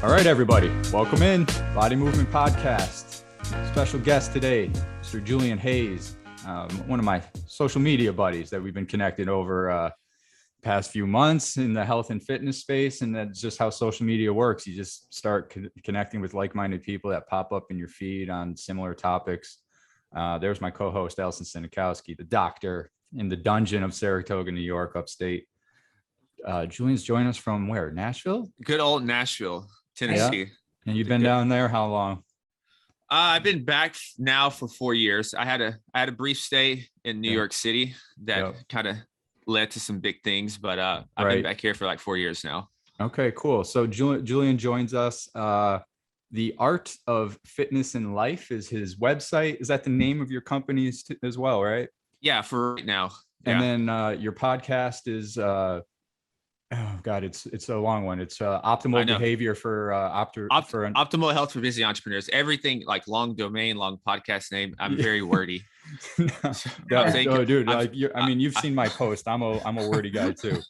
All right, everybody, welcome in Body Movement Podcast. Special guest today, Mr. Julian Hayes, one of my social media buddies that we've been connected over past few months in the health and fitness space. And that's just how social media works. You just start connecting with like-minded people that pop up in your feed on similar topics. There's my co-host, Allison Sinikowski, the doctor in the dungeon of Saratoga, New York, upstate. Julian's joining us from where? Nashville? Good old Nashville, Tennessee. Yeah. And you've been down there how long? I've been back now for 4 years. I had a brief stay in New York City that kind of led to some big things, but I've been back here for like 4 years now. Okay, cool. So Julian joins us. The Art of Fitness and Life is his website. Is that the name of your company as well, right? Yeah, for right now. And then your podcast is oh God, it's a long one. It's optimal behavior for optimal health for busy entrepreneurs. Everything like long domain, long podcast name. I'm very wordy. Dude, you've seen my post. I'm a wordy guy too.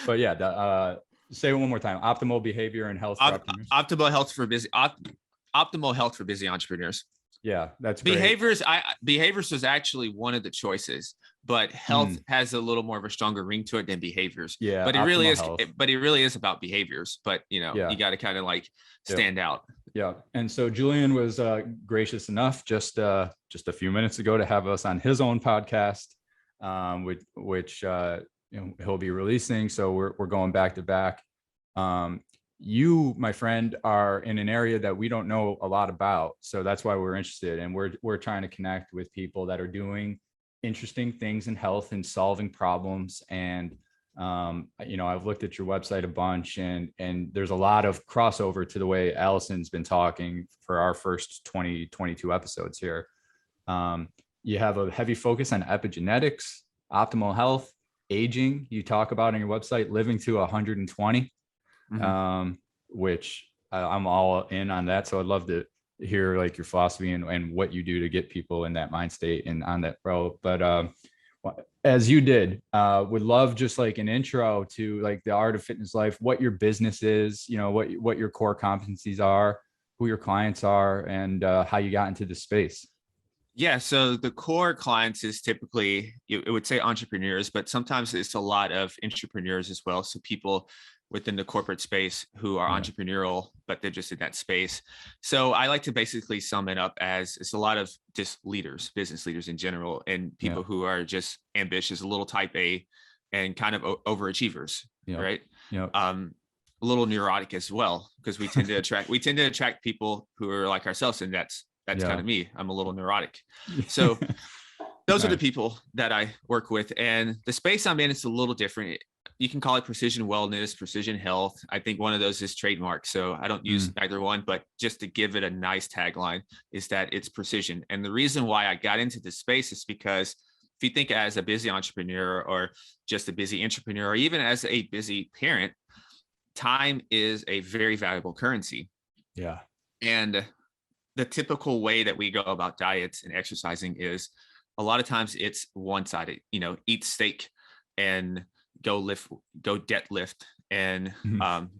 But yeah, say it one more time. Optimal behavior and health. Optimal health for busy entrepreneurs. Yeah, that's behaviors. Behaviors was actually one of the choices, but health has a little more of a stronger ring to it than behaviors. Yeah, but it really is. But it really is about behaviors. But you got to kind of like stand out. Yeah, and so Julian was gracious enough just a few minutes ago to have us on his own podcast, which he'll be releasing. So we're going back to back. You, my friend, are in an area that we don't know a lot about. So that's why we're interested. And we're trying to connect with people that are doing interesting things in health and solving problems. And, I've looked at your website a bunch and there's a lot of crossover to the way Allison's been talking for our first 22 episodes here. You have a heavy focus on epigenetics, optimal health, aging. You talk about on your website, living to 120. Which I'm all in on that. So I'd love to hear like your philosophy and what you do to get people in that mind state and on that road. But as you did, would love just like an intro to like the Art of Fitness Life, what your business is, what your core competencies are, who your clients are, and how you got into the space. Yeah. So the core clients is typically, it would say entrepreneurs, but sometimes it's a lot of entrepreneurs as well. So people within the corporate space who are entrepreneurial, but they're just in that space. So I like to basically sum it up as it's a lot of just leaders, business leaders in general, and people who are just ambitious, a little type A and kind of overachievers, right? Yeah. A little neurotic as well, because we tend to attract people who are like ourselves. And that's kind of me. I'm a little neurotic. So those are the people that I work with, and the space I'm in is a little different. You can call it precision wellness, precision health. I think one of those is trademark. So I don't use either one, but just to give it a nice tagline is that it's precision. And the reason why I got into this space is because if you think as a busy entrepreneur or just a busy entrepreneur, or even as a busy parent, time is a very valuable currency. Yeah. And the typical way that we go about diets and exercising is a lot of times it's one-sided, eat steak and go deadlift and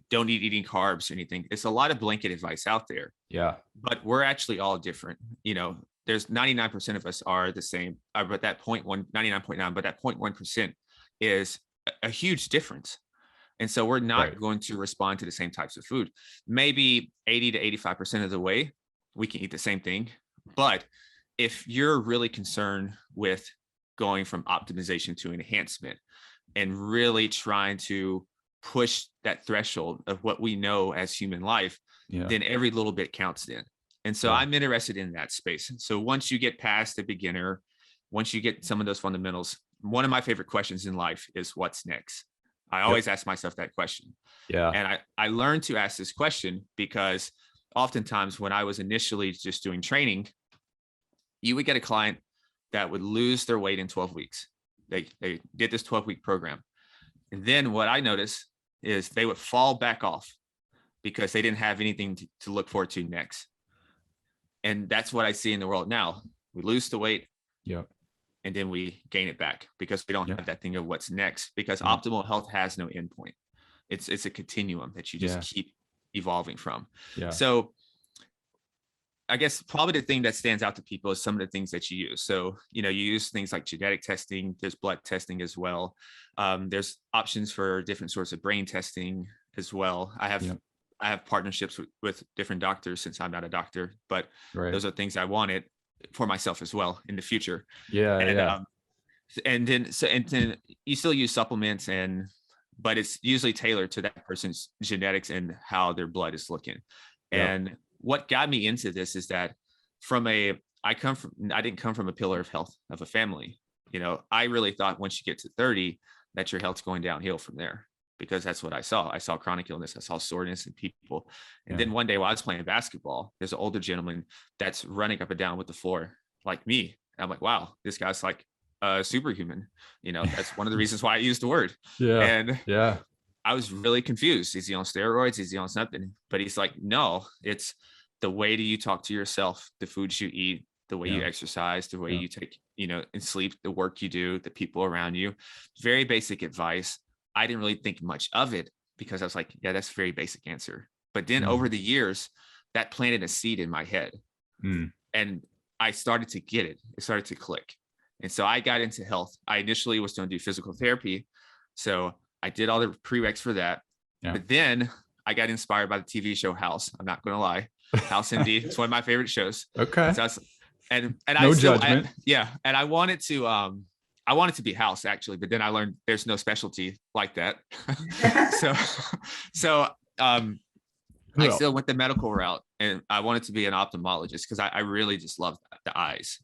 don't eating carbs or anything. It's a lot of blanket advice out there. Yeah. But we're actually all different. There's 99% of us are the same, but that 99.9, but that 0.1% is a huge difference. And so we're not going to respond to the same types of food. Maybe 80 to 85% of the way we can eat the same thing. But if you're really concerned with going from optimization to enhancement and really trying to push that threshold of what we know as human life, then every little bit counts then. And so I'm interested in that space. So once you get past the beginner, once you get some of those fundamentals, one of my favorite questions in life is what's next? I always ask myself that question. Yeah. And I learned to ask this question because oftentimes when I was initially just doing training, you would get a client that would lose their weight in 12 weeks. They did this 12-week program. And then what I noticed is they would fall back off because they didn't have anything to look forward to next. And that's what I see in the world now. We lose the weight. And then we gain it back because we don't have that thing of what's next, because optimal health has no endpoint. It's a continuum that you just keep evolving from. Yeah. So I guess probably the thing that stands out to people is some of the things that you use. So, you use things like genetic testing, there's blood testing as well. There's options for different sorts of brain testing as well. I have partnerships with different doctors, since I'm not a doctor, but those are things I wanted for myself as well in the future. Yeah. And, and then you still use supplements, but it's usually tailored to that person's genetics and how their blood is looking. And what got me into this is that I didn't come from a pillar of health of a family. I really thought once you get to 30 that your health's going downhill from there, because that's what I saw. I saw chronic illness. I saw soreness in people. And then one day while I was playing basketball, there's an older gentleman that's running up and down with the floor like me. And I'm like, wow, this guy's like superhuman. That's one of the reasons why I used the word. And I was really confused. Is he on steroids? Is he on something? But he's like, no, it's the way that you talk to yourself, the foods you eat, the way you exercise, the way you take, and sleep, the work you do, the people around you. Very basic advice. I didn't really think much of it because I was like, yeah, that's a very basic answer. But then over the years, that planted a seed in my head. And I started to get it. It started to click. And so I got into health. I initially was going to do physical therapy. So I did all the prereqs for that. But then I got inspired by the TV show House. I'm not going to lie. House MD. It's one of my favorite shows. Okay. So and no judgment. And I wanted to be House actually, but then I learned there's no specialty like that. so I still went the medical route, and I wanted to be an ophthalmologist because I really just love the eyes.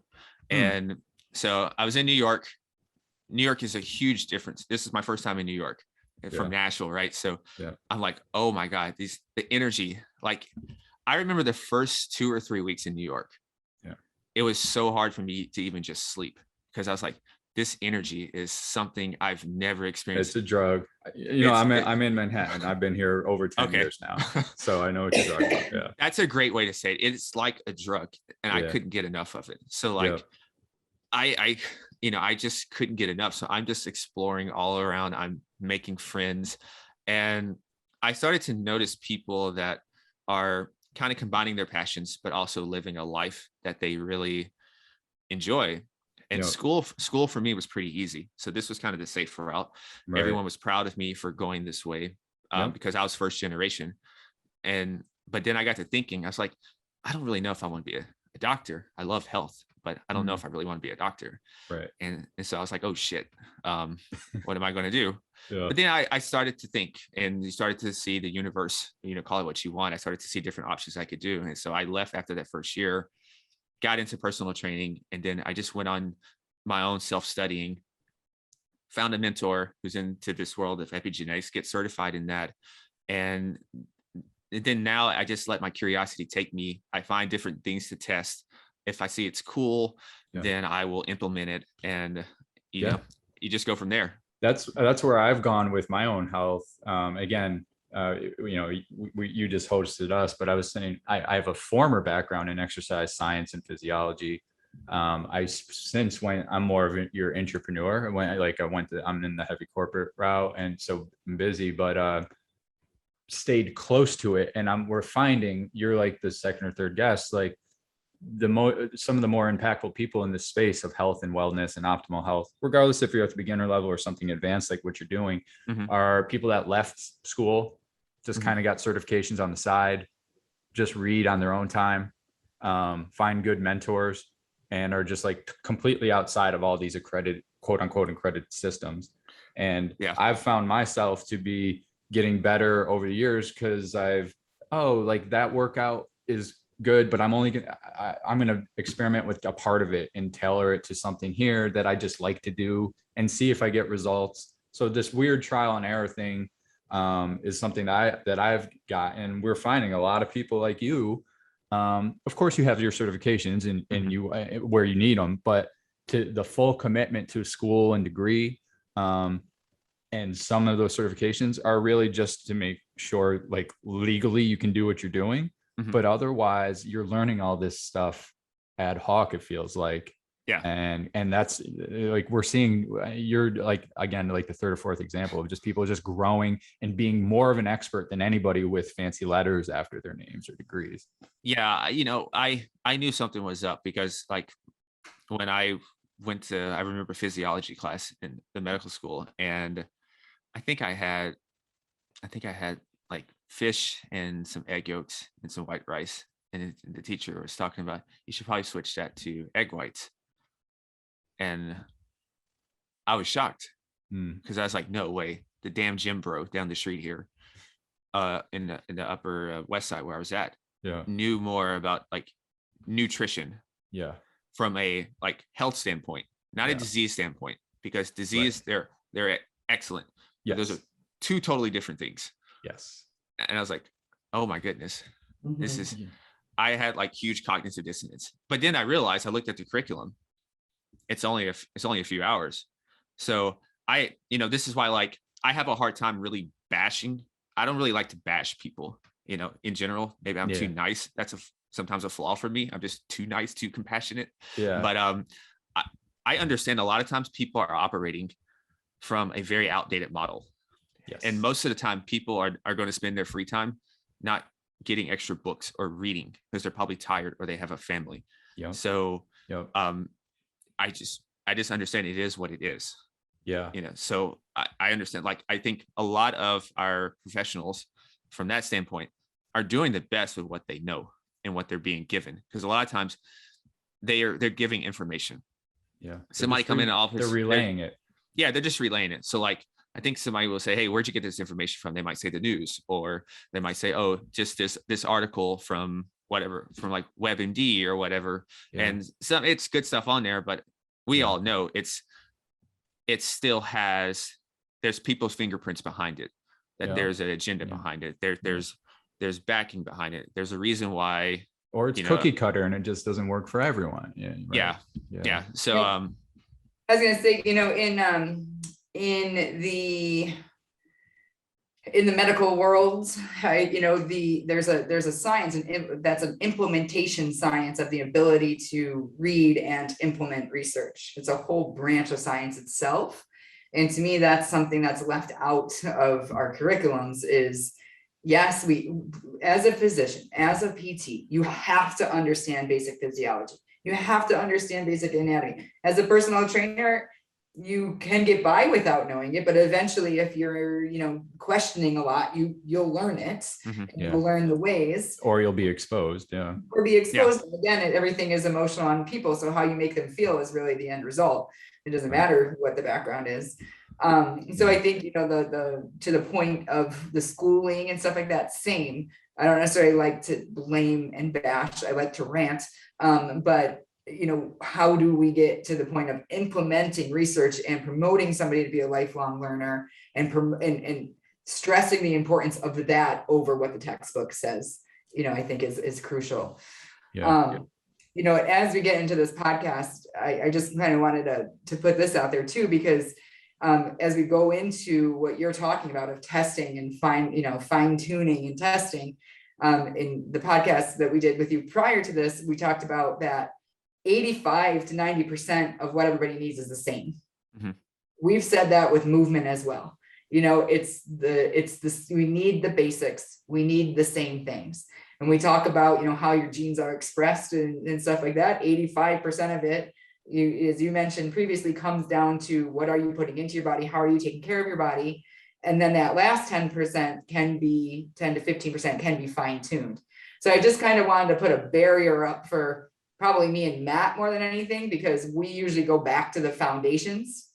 And so I was in New York. New York is a huge difference. This is my first time in New York from Nashville, right? So I'm like, oh my God, the energy. Like, I remember the first 2 or 3 weeks in New York. It was so hard for me to even just sleep because I was like, this energy is something I've never experienced. It's a drug. I'm in Manhattan. I've been here over 10 years now. So I know what you're talking about. Yeah. That's a great way to say it. It's like a drug, and I couldn't get enough of it. So like I just couldn't get enough. So I'm just exploring all around. I'm making friends. And I started to notice people that are kind of combining their passions, but also living a life that they really enjoy. And school for me was pretty easy. So this was kind of the safe route. Everyone was proud of me for going this way because I was first generation. But then I got to thinking, I was like, I don't really know if I want to be a doctor. I love health, but I don't know if I really want to be a doctor. Right. And so I was like, oh shit, what am I going to do? But then I started to think, and you started to see the universe, call it what you want. I started to see different options I could do. And so I left after that first year, got into personal training, and then I just went on my own self-studying, found a mentor who's into this world of epigenetics, get certified in that. And then now I just let my curiosity take me. I find different things to test. If I see it's cool, then I will implement it. And, you just go from there. That's where I've gone with my own health. Again, you just hosted us, but I was saying, I have a former background in exercise science and physiology. I'm more of your entrepreneur. I'm in the heavy corporate route, and so I'm busy, but stayed close to it. And we're finding you're like the second or third guest, like some of the more impactful people in this space of health and wellness and optimal health, regardless if you're at the beginner level or something advanced like what you're doing, are people that left school, just kind of got certifications on the side, just read on their own time, find good mentors, and are just like completely outside of all these accredited, quote unquote, accredited systems. And I've found myself to be getting better over the years because that workout is good, but I'm gonna experiment with a part of it and tailor it to something here that I just like to do and see if I get results. So this weird trial and error thing is something that I've got, and we're finding a lot of people like you. Of course, you have your certifications and you where you need them, but to the full commitment to school and degree, and some of those certifications are really just to make sure, like, legally you can do what you're doing. But otherwise you're learning all this stuff ad hoc, it feels like. Yeah. And that's like, we're seeing, you're like, again, like the third or fourth example of just people just growing and being more of an expert than anybody with fancy letters after their names or degrees. Yeah. I knew something was up because like when I remember physiology class in the medical school, and I think I had like fish and some egg yolks and some white rice. And the teacher was talking about, you should probably switch that to egg whites. And I was shocked because I was like, no way. The damn gym bro down the street here in the upper west side where I was at knew more about like nutrition from a like health standpoint, not a disease standpoint, because disease, they're excellent. Yes. Those are two totally different things. Yes. And I was like, oh my goodness, this is, I had like huge cognitive dissonance. But then I realized, I looked at the curriculum. It's only a few hours. So this is why like I have a hard time really bashing. I don't really like to bash people, in general. Maybe I'm too nice. That's sometimes a flaw for me. I'm just too nice, too compassionate. Yeah. But I understand a lot of times people are operating from a very outdated model. Yes. And most of the time people are going to spend their free time not getting extra books or reading because they're probably tired or they have a family. Yeah. So I just understand it is what it is. Yeah. So I understand. Like, I think a lot of our professionals from that standpoint are doing the best with what they know and what they're being given. Because a lot of times they're giving information. Yeah. Somebody come in an office. They're relaying it. Yeah. They're just relaying it. So like, I think somebody will say, hey, where'd you get this information from? They might say the news, or they might say, oh, just this article from whatever, from like WebMD or whatever. Yeah. And it's good stuff on there, but we all know it still has, there's people's fingerprints behind it, that there's an agenda behind it. There's backing behind it. There's a reason why. Or it's cookie cutter and it just doesn't work for everyone. Yeah. Right? Yeah. So, I was going to say, in the medical world, there's a science, and that's an implementation science of the ability to read and implement research. It's a whole branch of science itself. And to me, that's something that's left out of our curriculums is, yes, we, as a physician, as a PT, you have to understand basic physiology. You have to understand basic anatomy. As a personal trainer, you can get by without knowing it, but eventually if you're, questioning a lot, you'll learn it. You'll learn the ways, or you'll be exposed. Or be exposed. Yeah. Again, everything is emotional on people. So how you make them feel is really the end result. It doesn't matter what the background is. So I think, the to the point of the schooling and stuff like that, same. I don't necessarily like to blame and bash. I like to rant. But how do we get to the point of implementing research and promoting somebody to be a lifelong learner and stressing the importance of that over what the textbook says, I think is crucial. As we get into this podcast, I just kind of wanted to put this out there too, because as we go into what you're talking about of testing and fine tuning and testing, in the podcast that we did with you prior to this, we talked about that 85 to 90% of what everybody needs is the same. We've said that with movement as well. It's this, we need the basics. We need the same things. And we talk about, how your genes are expressed and stuff like that. 85% of it, as you mentioned previously, comes down to what are you putting into your body? How are you taking care of your body? And then that last 10% can be 10 to 15% can be fine tuned. So I just kind of wanted to put a barrier up for probably me and Matt more than anything, because we usually go back to the foundations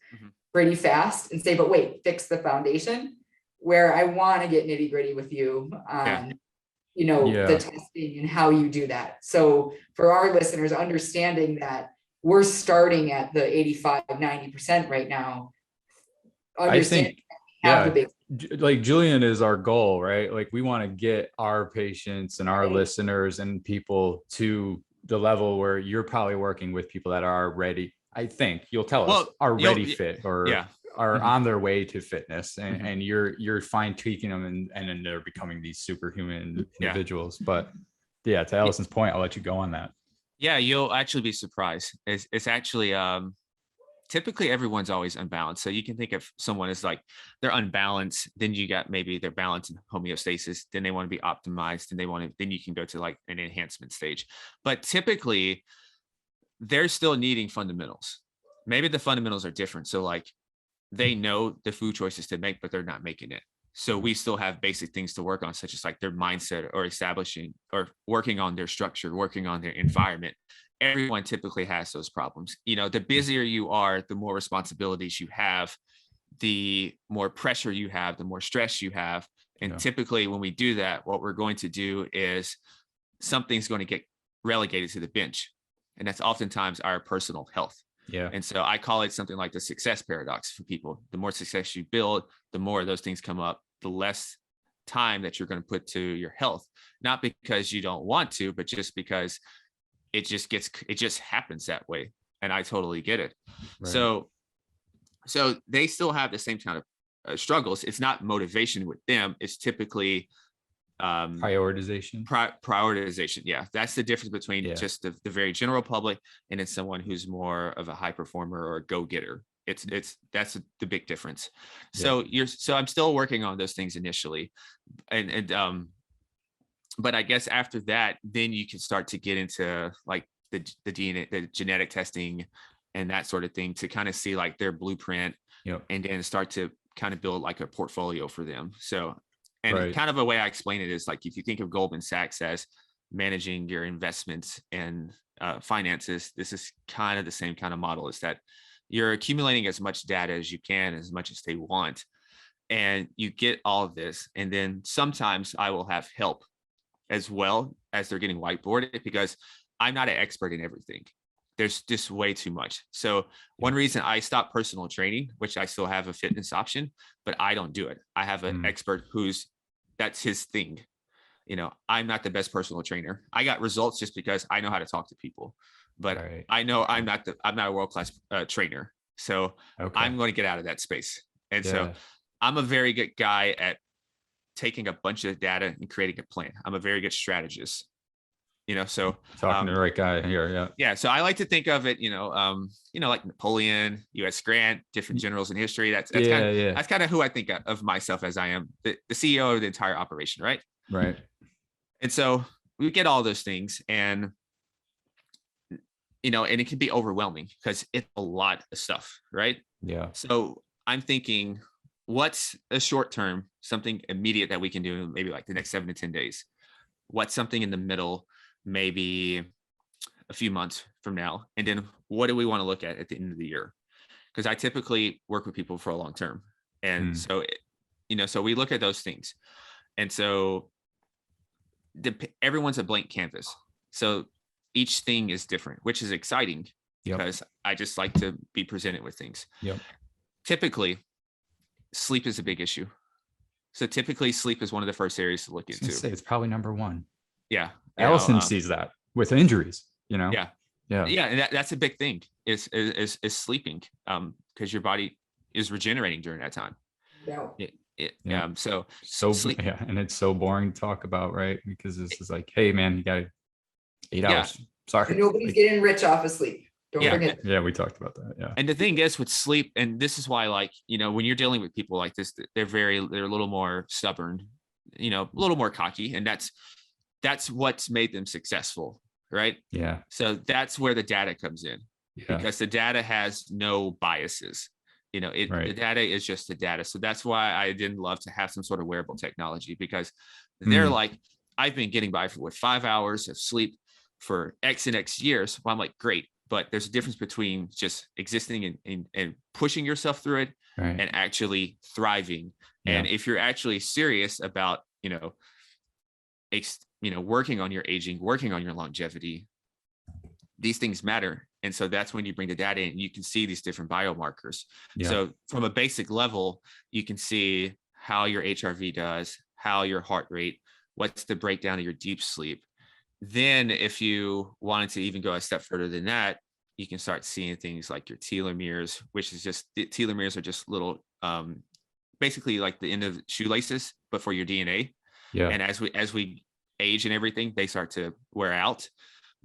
pretty fast and say, but wait, fix the foundation, where I want to get nitty gritty with you on, the testing and how you do that. So for our listeners, understanding that we're starting at the 85, 90% right now. I think, like Julian is our goal, right? Like we want to get our patients and our listeners and people to the level where you're probably working with people that are ready. I think you'll tell us are ready fit or are on their way to fitness, and you're fine tweaking them and then they're becoming these superhuman individuals. But to Allison's point, I'll let you go on that. Yeah, you'll actually be surprised. It's actually typically everyone's always unbalanced. So you can think of someone as like they're unbalanced, then you got maybe they're balanced in homeostasis, then they want to be optimized, and then you can go to like an enhancement stage. But typically they're still needing fundamentals. Maybe the fundamentals are different. So like they know the food choices to make, but they're not making it. So we still have basic things to work on, such as like their mindset or establishing or working on their structure, working on their environment. Everyone typically has those problems. You know, the busier you are, the more responsibilities you have, the more pressure you have, the more stress you have. And typically when we do that, what we're going to do is something's going to get relegated to the bench. And that's oftentimes our personal health. Yeah. And so I call it something like the success paradox for people. The more success you build, the more those things come up, the less time that you're going to put to your health, not because you don't want to, but just because it just happens that way. And I totally get it. Right. So they still have the same kind of struggles. It's not motivation with them. It's typically prioritization. Yeah, that's the difference between just the very general public and then someone who's more of a high performer or a go-getter. That's the big difference. So I'm still working on those things initially, and but I guess after that, then you can start to get into like the DNA, the genetic testing and that sort of thing to kind of see like their blueprint, and then start to kind of build like a portfolio for them. So, and kind of a way I explain it is like, if you think of Goldman Sachs as managing your investments and finances, this is kind of the same kind of model, is that you're accumulating as much data as you can, as much as they want. And you get all of this. And then sometimes I will have help as well as they're getting whiteboarded, because I'm not an expert in everything. There's just way too much. So one reason I stopped personal training, which I still have a fitness option, but I don't do it. I have an expert that's his thing. You know, I'm not the best personal trainer. I got results just because I know how to talk to people, but I know I'm not a world-class trainer. So I'm going to get out of that space. And so I'm a very good guy at taking a bunch of data and creating a plan. I'm a very good strategist. You know, so talking to the right guy here. Yeah. So I like to think of it, like Napoleon, U.S. Grant, different generals in history. That's kind of who I think of myself as. I am the CEO of the entire operation. Right. And so we get all those things, and and it can be overwhelming because it's a lot of stuff. Right. Yeah. So I'm thinking, what's a short term, something immediate that we can do maybe like the next 7 to 10 days? What's something in the middle, maybe a few months from now? And then what do we want to look at the end of the year? Because I typically work with people for a long term. And so, so we look at those things. And so everyone's a blank canvas. So each thing is different, which is exciting because I just like to be presented with things. Typically, sleep is a big issue. So typically sleep is one of the first areas to look into. It's probably number one. Yeah. Allison sees that with injuries, Yeah. And that's a big thing is sleeping, because your body is regenerating during that time. So sleep. And it's so boring to talk about, right? Because this is like, hey man, you got 8 hours. Sorry. And nobody's getting rich off of sleep. Don't forget. Yeah, we talked about that. Yeah. And the thing is with sleep, and this is why, like, when you're dealing with people like this, they're a little more stubborn, a little more cocky, and that's what's made them successful, right? Yeah. So that's where the data comes in, because the data has no biases. The data is just the data. So that's why I didn't love to have some sort of wearable technology, because they're like, I've been getting by with 5 hours of sleep for X and X years. Well, I'm like, great. But there's a difference between just existing and pushing yourself through it and actually thriving. And if you're actually serious about, working on your aging, working on your longevity, these things matter. And so that's when you bring the data in, you can see these different biomarkers. So from a basic level, you can see how your HRV does, how your heart rate, what's the breakdown of your deep sleep. Then if you wanted to even go a step further than that, you can start seeing things like your telomeres, which is just, the telomeres are just little, basically like the end of shoelaces, but for your DNA. And as we age and everything, they start to wear out.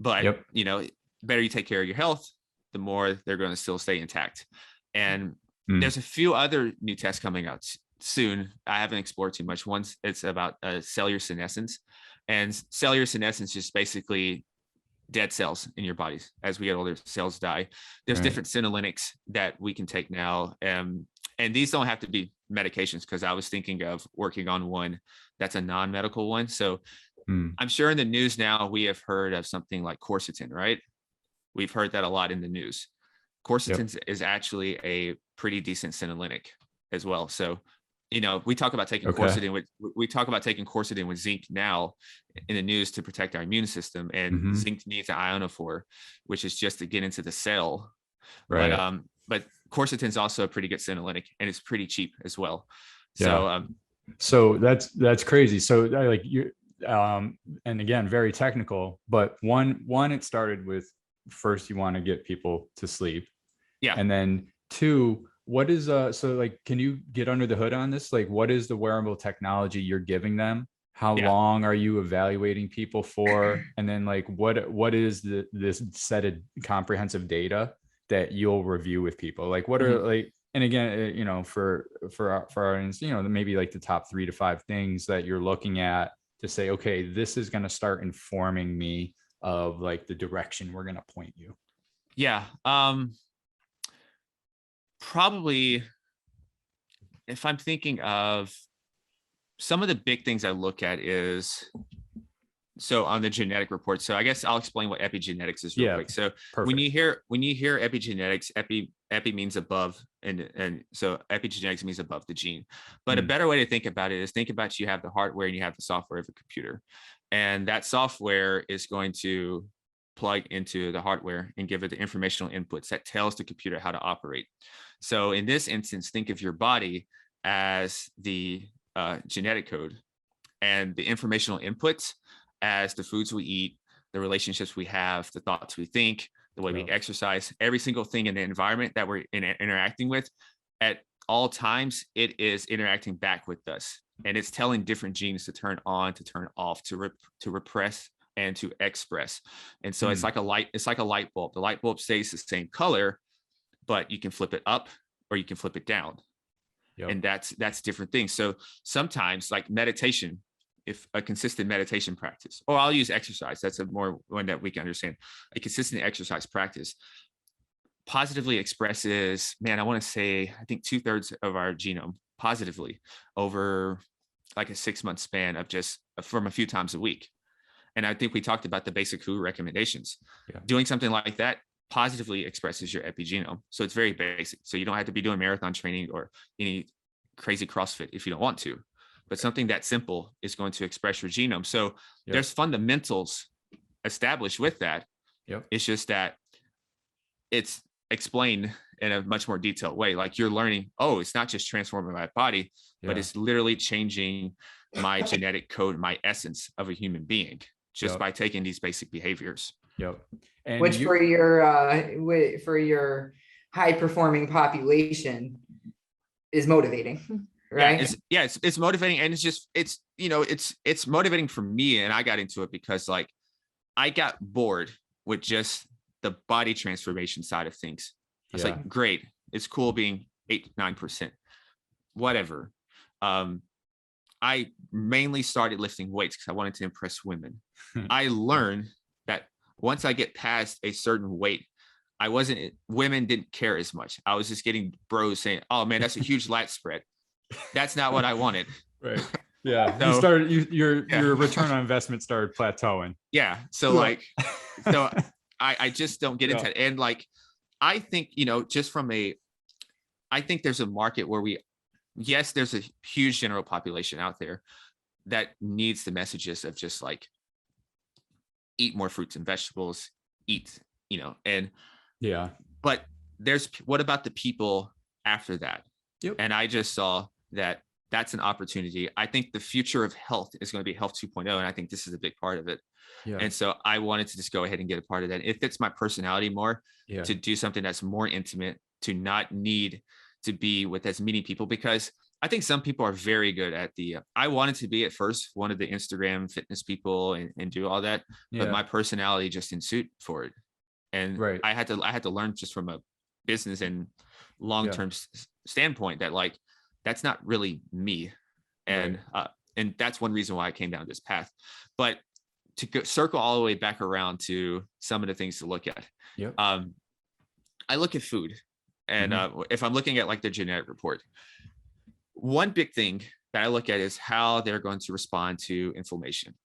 but Yep. better you take care of your health, the more they're going to still stay intact. And Mm. there's a few other new tests coming out soon. I haven't explored too much. One's it's about cellular senescence, and cellular senescence is basically dead cells in your bodies. As we get older, cells die. There's Right. different senolytics that we can take now. And these don't have to be medications, because I was thinking of working on one that's a non-medical one. So I'm sure in the news now we have heard of something like quercetin, right? We've heard that a lot in the news. Quercetin is actually a pretty decent senolytic as well. So, we talk about taking quercetin with zinc now in the news to protect our immune system, and zinc needs an ionophore, which is just to get into the cell. Right. But quercetin is also a pretty good senolytic, and it's pretty cheap as well. Yeah. So that's crazy. So like you, and again, very technical, but one, it started with, first you want to get people to sleep. Yeah. And then two, what is, so like, can you get under the hood on this? Like, what is the wearable technology you're giving them? How long are you evaluating people for? And then like, what is this set of comprehensive data that you'll review with people? Like, what are like, and again, for our audience, maybe like the top 3 to 5 things that you're looking at to say, okay, this is going to start informing me of like the direction we're going to point you. Yeah. Probably, if I'm thinking of some of the big things I look at is, so on the genetic report. So I guess I'll explain what epigenetics is real quick. So perfect. when you hear epigenetics, epi means above, and so epigenetics means above the gene. But a better way to think about it is, think about, you have the hardware and you have the software of a computer, and that software is going to plug into the hardware and give it the informational inputs that tells the computer how to operate. So in this instance, think of your body as the genetic code, and the informational inputs as the foods we eat, the relationships we have, the thoughts we think, the way we exercise, every single thing in the environment that we're interacting with at all times, it is interacting back with us, and it's telling different genes to turn on, to turn off, to repress, and to express. And so it's like a light bulb. The light bulb stays the same color, but you can flip it up or you can flip it down. And that's different things. So sometimes, like meditation, if a consistent meditation practice, or I'll use exercise, that's a more one that we can understand. A consistent exercise practice positively expresses, I want to say, I think 2/3 of our genome positively over like a 6-month span of just from a few times a week. And I think we talked about the basic WHO recommendations. Doing something like that positively expresses your epigenome. So it's very basic. So you don't have to be doing marathon training or any crazy CrossFit if you don't want to, but something that simple is going to express your genome. So there's fundamentals established with that. It's just that it's explained in a much more detailed way. Like you're learning, it's not just transforming my body, but it's literally changing my genetic code, my essence of a human being, just by taking these basic behaviors. And which for your high performing population is motivating, right? It's motivating, and it's motivating for me. And I got into it because like I got bored with just the body transformation side of things. I was like, great, it's cool being 8-9%, whatever. I mainly started lifting weights because I wanted to impress women. I learned that once I get past a certain weight, women didn't care as much. I was just getting bros saying, "Oh man, that's a huge lat spread." That's not what I wanted. Right. Yeah. So, your return on investment started plateauing. Yeah. So like, I just don't get into it. And like, I think, I think there's a market where there's a huge general population out there that needs the messages of just like, eat more fruits and vegetables, but what about the people after that? And I just saw that that's an opportunity. I think the future of health is going to be health 2.0. And I think this is a big part of it. And so I wanted to just go ahead and get a part of that. It fits my personality more to do something that's more intimate, to not need to be with as many people, because I think some people are very good at I wanted to be at first one of the Instagram fitness people and do all that, but my personality just didn't suit for it. And I had to learn just from a business and long-term standpoint that like, that's not really me. And, and that's one reason why I came down this path. But to circle all the way back around to some of the things to look at. I look at food, and if I'm looking at like the genetic report, one big thing that I look at is how they're going to respond to inflammation.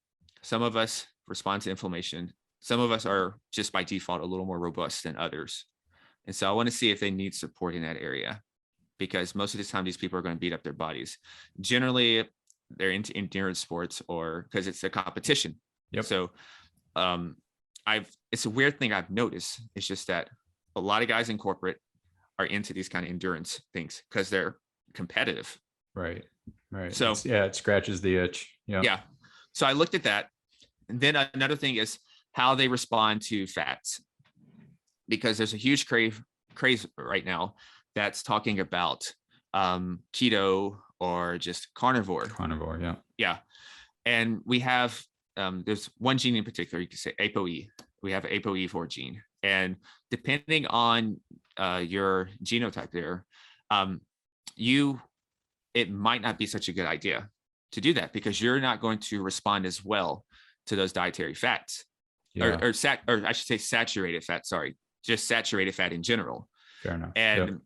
Some of us respond to inflammation. Some of us are just by default a little more robust than others. And so I want to see if they need support in that area, because most of the time these people are going to beat up their bodies. Generally, they're into endurance sports or because it's a competition. So it's a weird thing I've noticed. It's just that a lot of guys in corporate are into these kind of endurance things because they're competitive. Right. So it scratches the itch. So I looked at that. And then another thing is how they respond to fats, because there's a huge craze right now that's talking about keto or just carnivore. And we have there's one gene in particular, you can say ApoE. We have ApoE4 gene, and depending on your genotype there, it might not be such a good idea to do that, because you're not going to respond as well to those dietary fats, or I should say saturated fat. Sorry, just saturated fat in general. Fair enough. And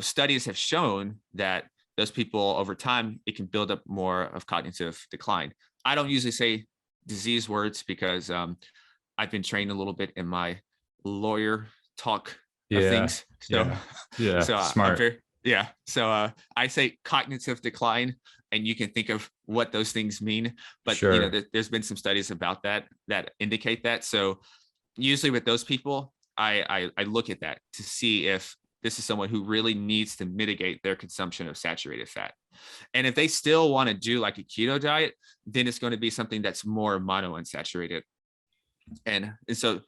studies have shown that those people over time, it can build up more of cognitive decline. I don't usually say disease words because I've been trained a little bit in my lawyer talk of things. So smart. So I say cognitive decline, and you can think of what those things mean. But there's been some studies about that indicate that. So usually with those people, I look at that to see if this is someone who really needs to mitigate their consumption of saturated fat. And if they still want to do like a keto diet, then it's going to be something that's more monounsaturated. And so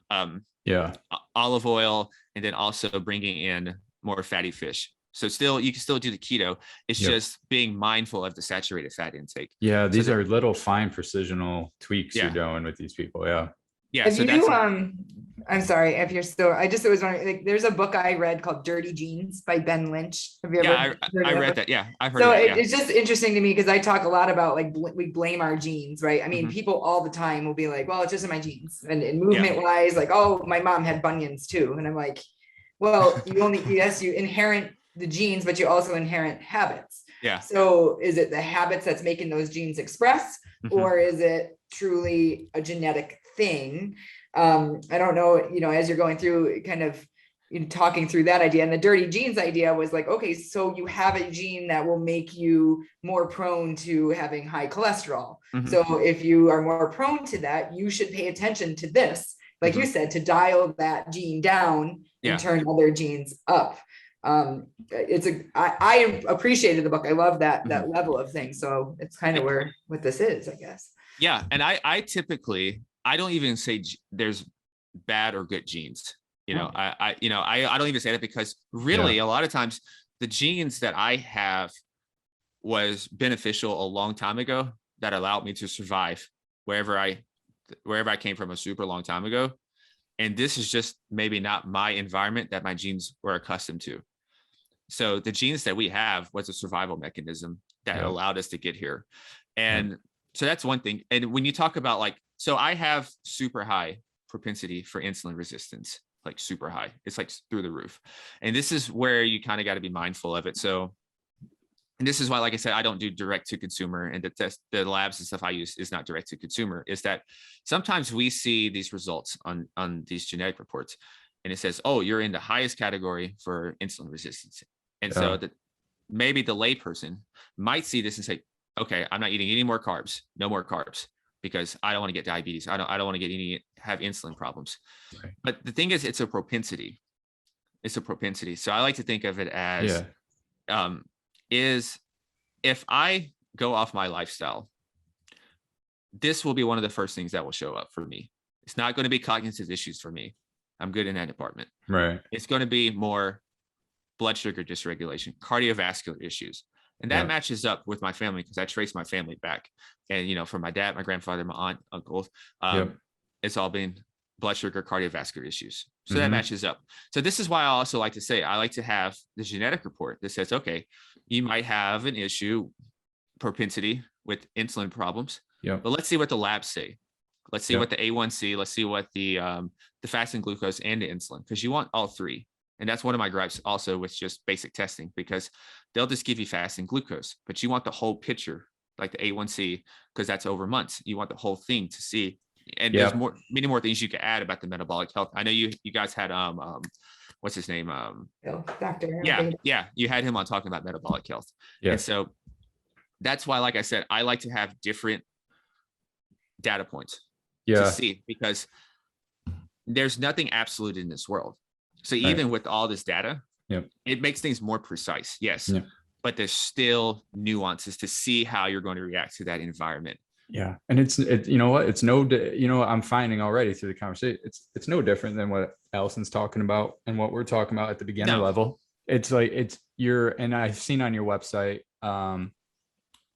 olive oil, and then also bringing in more fatty fish. So you can still do the keto. It's just being mindful of the saturated fat intake. These are little fine precisional tweaks you're doing with these people. I'm sorry if you're still, I was wondering, like, there's a book I read called Dirty Genes by Ben Lynch. Have you ever I read that? Yeah, I've heard so of that. It's just interesting to me because I talk a lot about like we blame our genes, right? I mean, people all the time will be like, well, it's just in my genes, and movement wise, like, oh, my mom had bunions too. And I'm like, well, you inherit the genes, but you also inherit habits. So is it the habits that's making those genes express, or is it truly a genetic thing? I don't know, as you're going through kind of talking through that idea, and the dirty genes idea was like, okay, so you have a gene that will make you more prone to having high cholesterol. So if you are more prone to that, you should pay attention to this, like you said, to dial that gene down and turn other genes up. I appreciated the book. I love that level of things. So it's kind of what this is, I guess. And I typically, I don't even say there's bad or good genes. I don't even say that, because really a lot of times the genes that I have was beneficial a long time ago that allowed me to survive wherever I came from a super long time ago. And this is just maybe not my environment that my genes were accustomed to. So the genes that we have was a survival mechanism that allowed us to get here. And so that's one thing. And when you talk about so I have super high propensity for insulin resistance, like super high. It's like through the roof. And this is where you kind of got to be mindful of it. So, and this is why, like I said, I don't do direct to consumer, and the labs and stuff I use is not direct to consumer, is that sometimes we see these results on these genetic reports, and it says, oh, you're in the highest category for insulin resistance. And so that maybe the layperson might see this and say, okay, I'm not eating any more carbs, no more carbs, because I don't want to get diabetes. I don't want to have insulin problems. Right. But the thing is, it's a propensity. It's a propensity. So I like to think of it as, is if I go off my lifestyle, this will be one of the first things that will show up for me. It's not going to be cognitive issues for me. I'm good in that department. Right. It's going to be more blood sugar dysregulation, cardiovascular issues. And that matches up with my family because I trace my family back. And, you know, from my dad, my grandfather, my aunt, uncle, it's all been blood sugar, cardiovascular issues. So that matches up. So this is why I also like to say, I like to have the genetic report that says, okay, you might have an issue, propensity with insulin problems, but let's see what the labs say. Let's see what the A1C, let's see what the fasting glucose and the insulin, because you want all three. And that's one of my gripes also with just basic testing, because they'll just give you fasting glucose, but you want the whole picture, like the A1C, because that's over months. You want the whole thing to see. And there's many more things you could add about the metabolic health. I know you guys had what's his name? Doctor. Yeah. You had him on talking about metabolic health. And so that's why, like I said, I like to have different data points to see, because there's nothing absolute in this world. So even with all this data, it makes things more precise. Yes. But there's still nuances to see how you're going to react to that environment. Yeah. And it's you know what, it's I'm finding already through the conversation, it's no different than what Allison's talking about and what we're talking about at the beginner level. It's like, and I've seen on your website,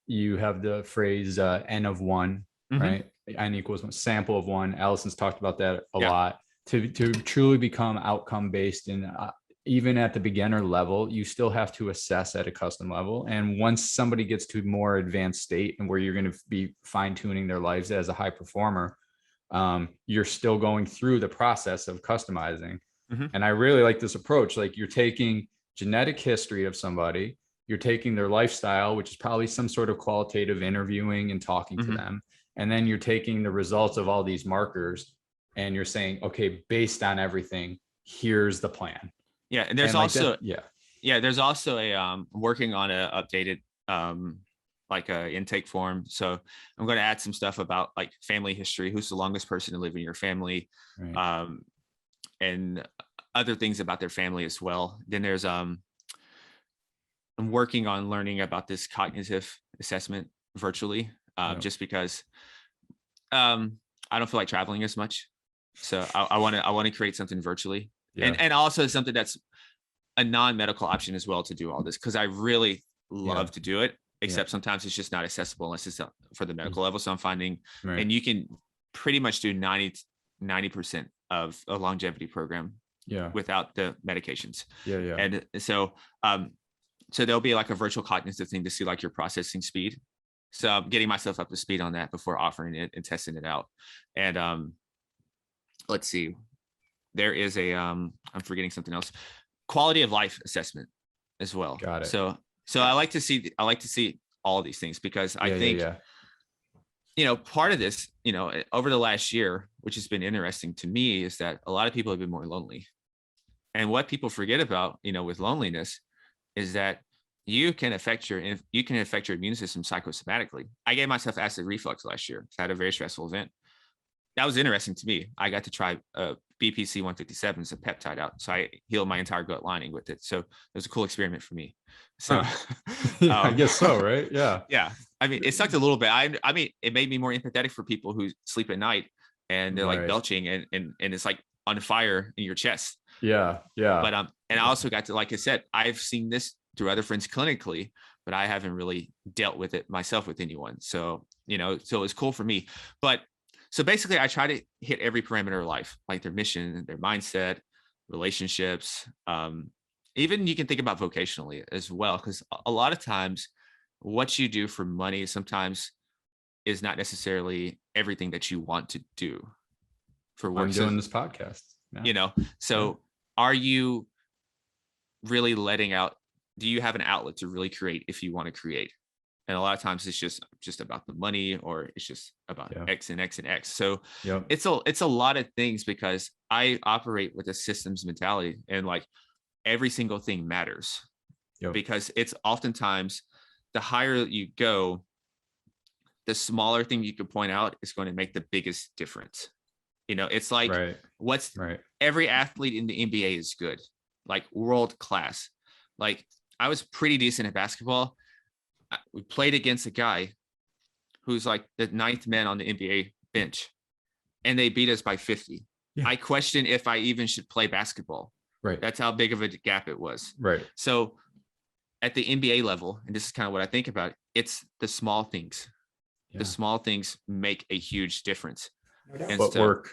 you have the phrase N of one, right? N equals one, sample of one. Allison's talked about that a lot. To truly become outcome based, and even at the beginner level, you still have to assess at a custom level. And once somebody gets to more advanced state and where you're going to be fine tuning their lives as a high performer, you're still going through the process of customizing. And I really like this approach. Like, you're taking genetic history of somebody, you're taking their lifestyle, which is probably some sort of qualitative interviewing and talking to them. And then you're taking the results of all these markers and you're saying, okay, based on everything, here's the plan. Yeah. And there's also, there's also a, working on a updated, like a intake form. So I'm going to add some stuff about like family history, who's the longest person to live in your family, and other things about their family as well. Then there's, I'm working on learning about this cognitive assessment virtually, just because, I don't feel like traveling as much. So I want to create something virtually, and also something that's a non-medical option as well to do all this, because I really love to do it, except sometimes it's just not accessible unless it's for the medical level. So I'm finding, and you can pretty much do 90% of a longevity program without the medications. And so, so there'll be like a virtual cognitive thing to see like your processing speed. So I'm getting myself up to speed on that before offering it and testing it out. And let's see, there is a, I'm forgetting something else, quality of life assessment as well. Got it. So I like to see all these things, because I think, you know, part of this, you know, over the last year, which has been interesting to me, is that a lot of people have been more lonely. And what people forget about, you know, with loneliness is that you can affect your immune system psychosomatically. I gave myself acid reflux last year. I had a very stressful event. That was interesting to me. I got to try BPC 157 as a peptide out. So I healed my entire gut lining with it. So it was a cool experiment for me. So I guess so, right? Yeah. I mean, it sucked a little bit. I mean, it made me more empathetic for people who sleep at night and they're like belching and it's like on fire in your chest. Yeah. But and I also got to, like I said, I've seen this through other friends clinically, but I haven't really dealt with it myself with anyone. So, you know, so it's cool for me. But so basically I try to hit every parameter of life, like their mission, their mindset, relationships. Even you can think about vocationally as well, because a lot of times what you do for money sometimes is not necessarily everything that you want to do for work. I'm doing this podcast, you know, so are you really letting out, do you have an outlet to really create if you want to create? And a lot of times it's just about the money, or it's just about X and X and X. So it's a lot of things, because I operate with a systems mentality, and like every single thing matters, because it's oftentimes the higher you go, the smaller thing you can point out is going to make the biggest difference. You know, it's like every athlete in the NBA is good, like world class. Like I was pretty decent at basketball. We played against a guy who's like the 9th man on the NBA bench, and they beat us by 50. I question if I even should play basketball. Right. That's how big of a gap it was. Right. So at the NBA level, and this is kind of what I think about, it's the small things. The small things make a huge difference. And footwork.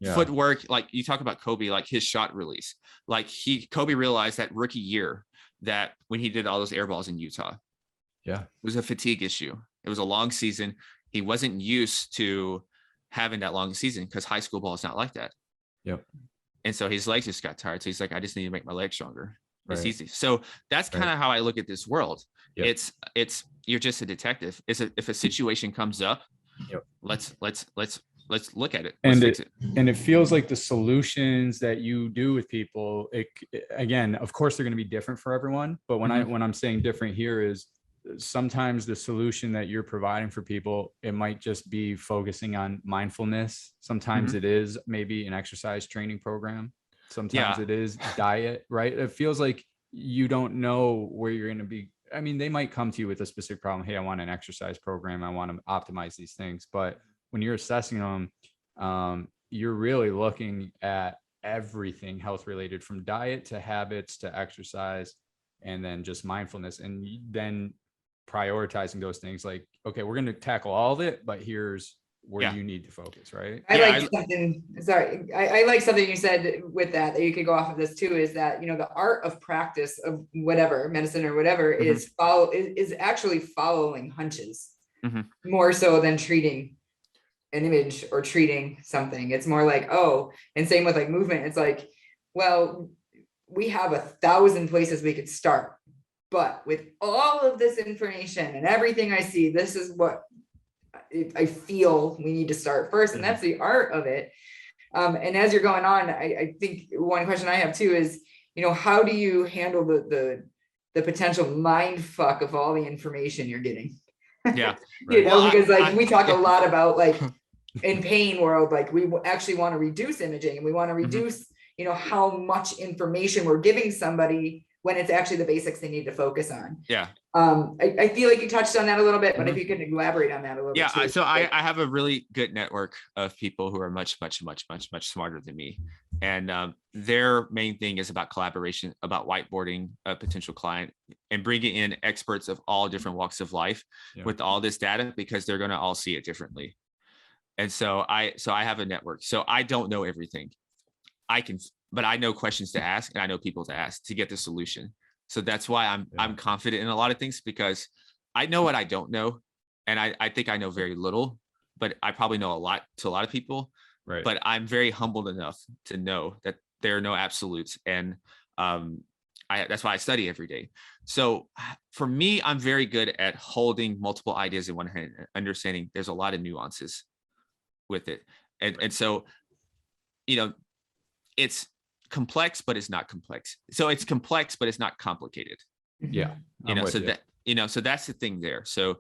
Footwork. Like you talk about Kobe, like his shot release, like Kobe realized that rookie year that when he did all those air balls in Utah, it was a fatigue issue. It was a long season. He wasn't used to having that long season because high school ball is not like that. And so his legs just got tired. So he's like, I just need to make my legs stronger. It's easy. So that's kind of how I look at this world. It's you're just a detective. If a situation comes up, let's look at it. And it feels like the solutions that you do with people, again, of course they're going to be different for everyone. But when I'm saying different here is sometimes the solution that you're providing for people, it might just be focusing on mindfulness. Sometimes it is maybe an exercise training program. Sometimes it is diet, right? It feels like you don't know where you're going to be. I mean, they might come to you with a specific problem. Hey, I want an exercise program. I want to optimize these things. But when you're assessing them, you're really looking at everything health related, from diet to habits to exercise, and then just mindfulness. And then prioritizing those things like, okay, we're going to tackle all of it, but here's where you need to focus, right? I like something you said with that you could go off of this too, is that, the art of practice of whatever, medicine or whatever, is actually following hunches more so than treating an image or treating something. It's more like, and same with like movement. It's like, well, we have 1,000 places we could start, but with all of this information and everything I see, this is what I feel we need to start first. And that's the art of it. And as you're going on, I think one question I have too is, how do you handle the potential mind fuck of all the information you're getting? Because we talk a lot about like in pain world, like we actually want to reduce imaging and we want to reduce, how much information we're giving somebody when it's actually the basics they need to focus on. I feel like you touched on that a little bit, but if you can elaborate on that a little bit. Too. So I have a really good network of people who are much smarter than me. And their main thing is about collaboration, about whiteboarding a potential client and bringing in experts of all different walks of life with all this data, because they're going to all see it differently. And so I have a network. So I don't know everything. But I know questions to ask and I know people to ask to get the solution. So that's why I'm confident in a lot of things, because I know what I don't know. And I think I know very little, but I probably know a lot to a lot of people. Right. But I'm very humbled enough to know that there are no absolutes. And that's why I study every day. So for me, I'm very good at holding multiple ideas in one hand, understanding there's a lot of nuances with it. And so, it's complex, but it's not complex. So it's complex, but it's not complicated. Yeah. So that's the thing there. So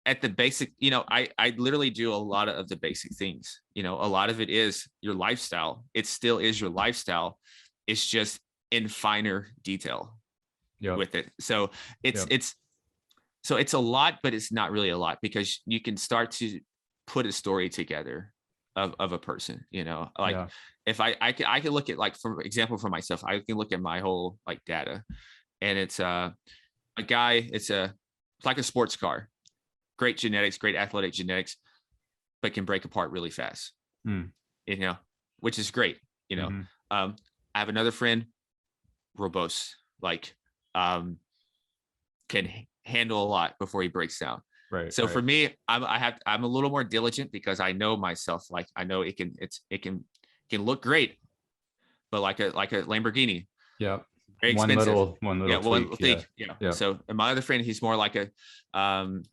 at the basic, I literally do a lot of the basic things. A lot of it is your lifestyle. It still is your lifestyle. It's just in finer detail with it. So it's a lot, but it's not really a lot, because you can start to put a story together of a person, if I can look at, like, for example, for myself, I can look at my whole like data, and it's a guy, it's like a sports car, great genetics, great athletic genetics, but can break apart really fast, which is great. I have another friend, robust, like can handle a lot before he breaks down. Right. So for me, I'm a little more diligent, because I know myself. Like I know it can look great, but like a Lamborghini. Yeah. Very expensive. One little tweak. Yeah. So my other friend, he's more like a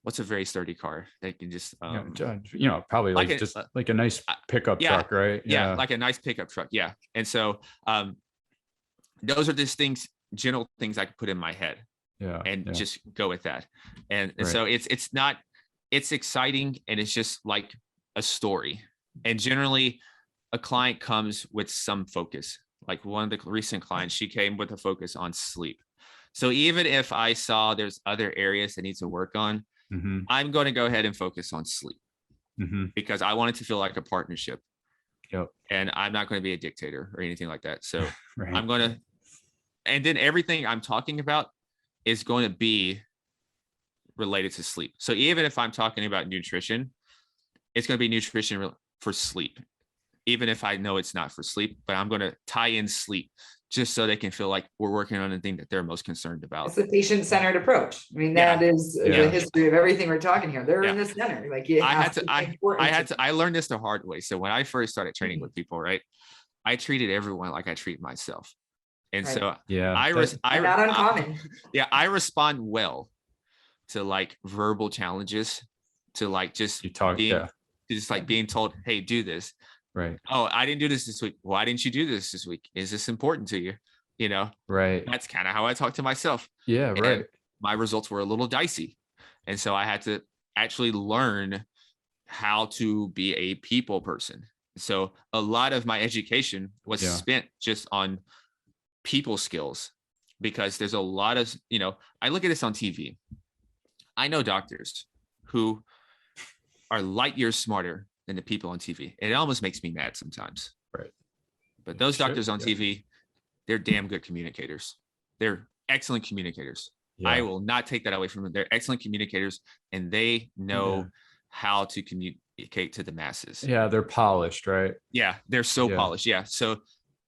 what's a very sturdy car that can just probably like just like a nice pickup truck, right? Yeah, like a nice pickup truck. Yeah. And so those are just things, general things I could put in my head. Just go with that. And so it's exciting, and it's just like a story. And generally a client comes with some focus. Like one of the recent clients, she came with a focus on sleep. So even if I saw there's other areas that need to work on, I'm going to go ahead and focus on sleep, because I want it to feel like a partnership. And I'm not going to be a dictator or anything like that. So I'm going to, and then everything I'm talking about, is going to be related to sleep. So even if I'm talking about nutrition, it's going to be nutrition for sleep. Even if I know it's not for sleep, but I'm going to tie in sleep just so they can feel like we're working on the thing that they're most concerned about. It's a patient-centered approach. I mean, that is the history of everything we're talking here. They're in the center. Like I learned this the hard way. So when I first started training with people, right, I treated everyone like I treat myself. And so not uncommon. I respond well to like verbal challenges, to like just being told, hey, do this. Right. Oh, I didn't do this week. Why didn't you do this week? Is this important to you? You know, right. That's kind of how I talk to myself. Yeah. And right. My results were a little dicey. And so I had to actually learn how to be a people person. So a lot of my education was spent just on people skills, because there's a lot of, I look at this on TV. I know doctors who are light years smarter than the people on TV. It almost makes me mad sometimes. Right. But those doctors on TV, they're damn good communicators. They're excellent communicators. Yeah. I will not take that away from them. They're excellent communicators, and they know how to communicate to the masses. Yeah, they're polished, right? Yeah, they're so polished. Yeah. So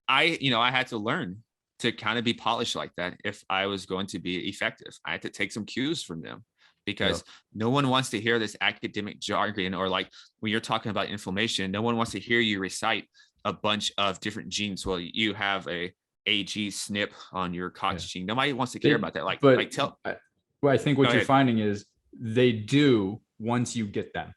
I had to learn to kind of be polished like that if I was going to be effective. I had to take some cues from them, because no one wants to hear this academic jargon, or like when you're talking about inflammation, no one wants to hear you recite a bunch of different genes. Well, you have a AG SNP on your COX gene. Nobody wants to care about that. I think what you're finding is they do once you get them,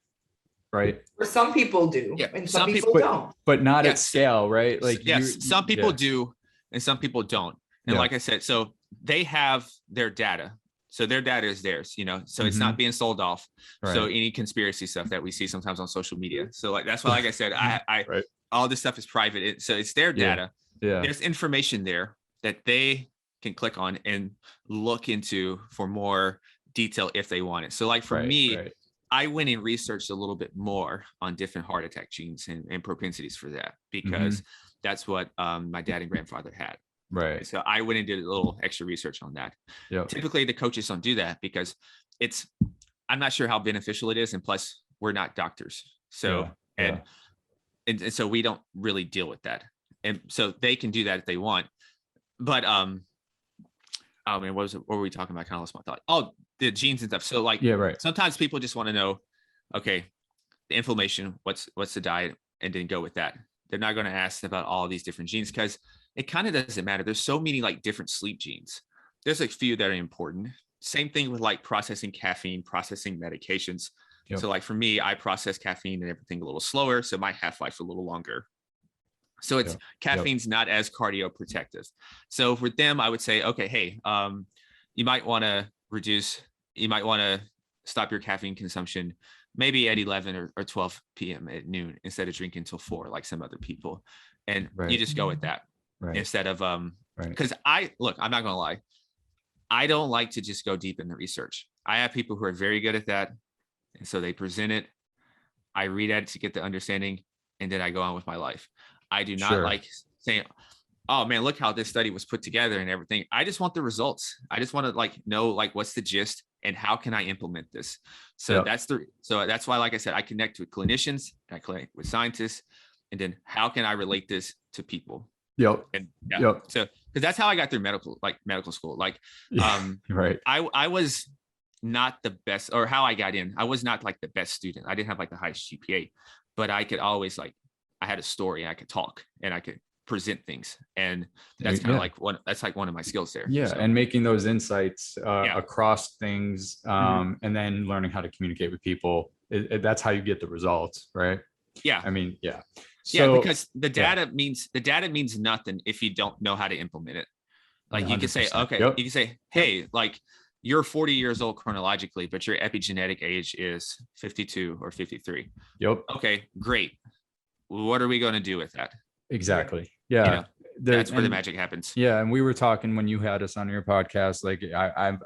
right? Or some people do, and some people don't. But not at scale, right? Like some people do, and some people don't. And like I said, so they have their data. So their data is theirs, so it's not being sold off. Right. So any conspiracy stuff that we see sometimes on social media. So like, that's why, like I said, I all this stuff is private. So it's their data. Yeah. There's information there that they can click on and look into for more detail if they want it. So like for me, I went and researched a little bit more on different heart attack genes and propensities for that, because that's what my dad and grandfather had. Right. So I went and did a little extra research on that. Yep. Typically the coaches don't do that, because I'm not sure how beneficial it is. And plus we're not doctors. So, and so we don't really deal with that. And so they can do that if they want. But, oh man, what were we talking about? Kind of lost my thought. Oh, the genes and stuff. So like, sometimes people just want to know, okay, the inflammation, what's the diet, and then go with that. They're not going to ask about all these different genes, because it kind of doesn't matter. There's so many like different sleep genes. There's a few that are important. Same thing with like processing caffeine, processing medications. Yep. So like for me, I process caffeine and everything a little slower, so my half-life a little longer. So it's caffeine's not as cardioprotective. So for them, I would say, okay, hey, you might want to stop your caffeine consumption maybe at 11 or 12 p.m. at noon, instead of drinking until 4 like some other people. And you just go with that. Right. Instead of because I'm not gonna lie, I don't like to just go deep in the research. I have people who are very good at that, and so they present it. I read at it to get the understanding, and then I go on with my life. I do not like saying, "Oh man, look how this study was put together and everything." I just want the results. I just want to know what's the gist and how can I implement this. So that's why, like I said, I connect with clinicians, I connect with scientists, and then how can I relate this to people? So because that's how I got through medical school. I was not the best, or how I got in, I was not like the best student. I didn't have like the highest GPA, but I could always I had a story, I could talk, and I could present things, and that's kind of one of my skills there. And making those insights across things, and then learning how to communicate with people. That's how you get the results, right? So, because the data means nothing if you don't know how to implement it. Like 100%. You can say, you can say, hey, like you're 40 years old chronologically, but your epigenetic age is 52 or 53. Okay, great. What are we going to do with that? Exactly. That's where the magic happens. And we were talking when you had us on your podcast, like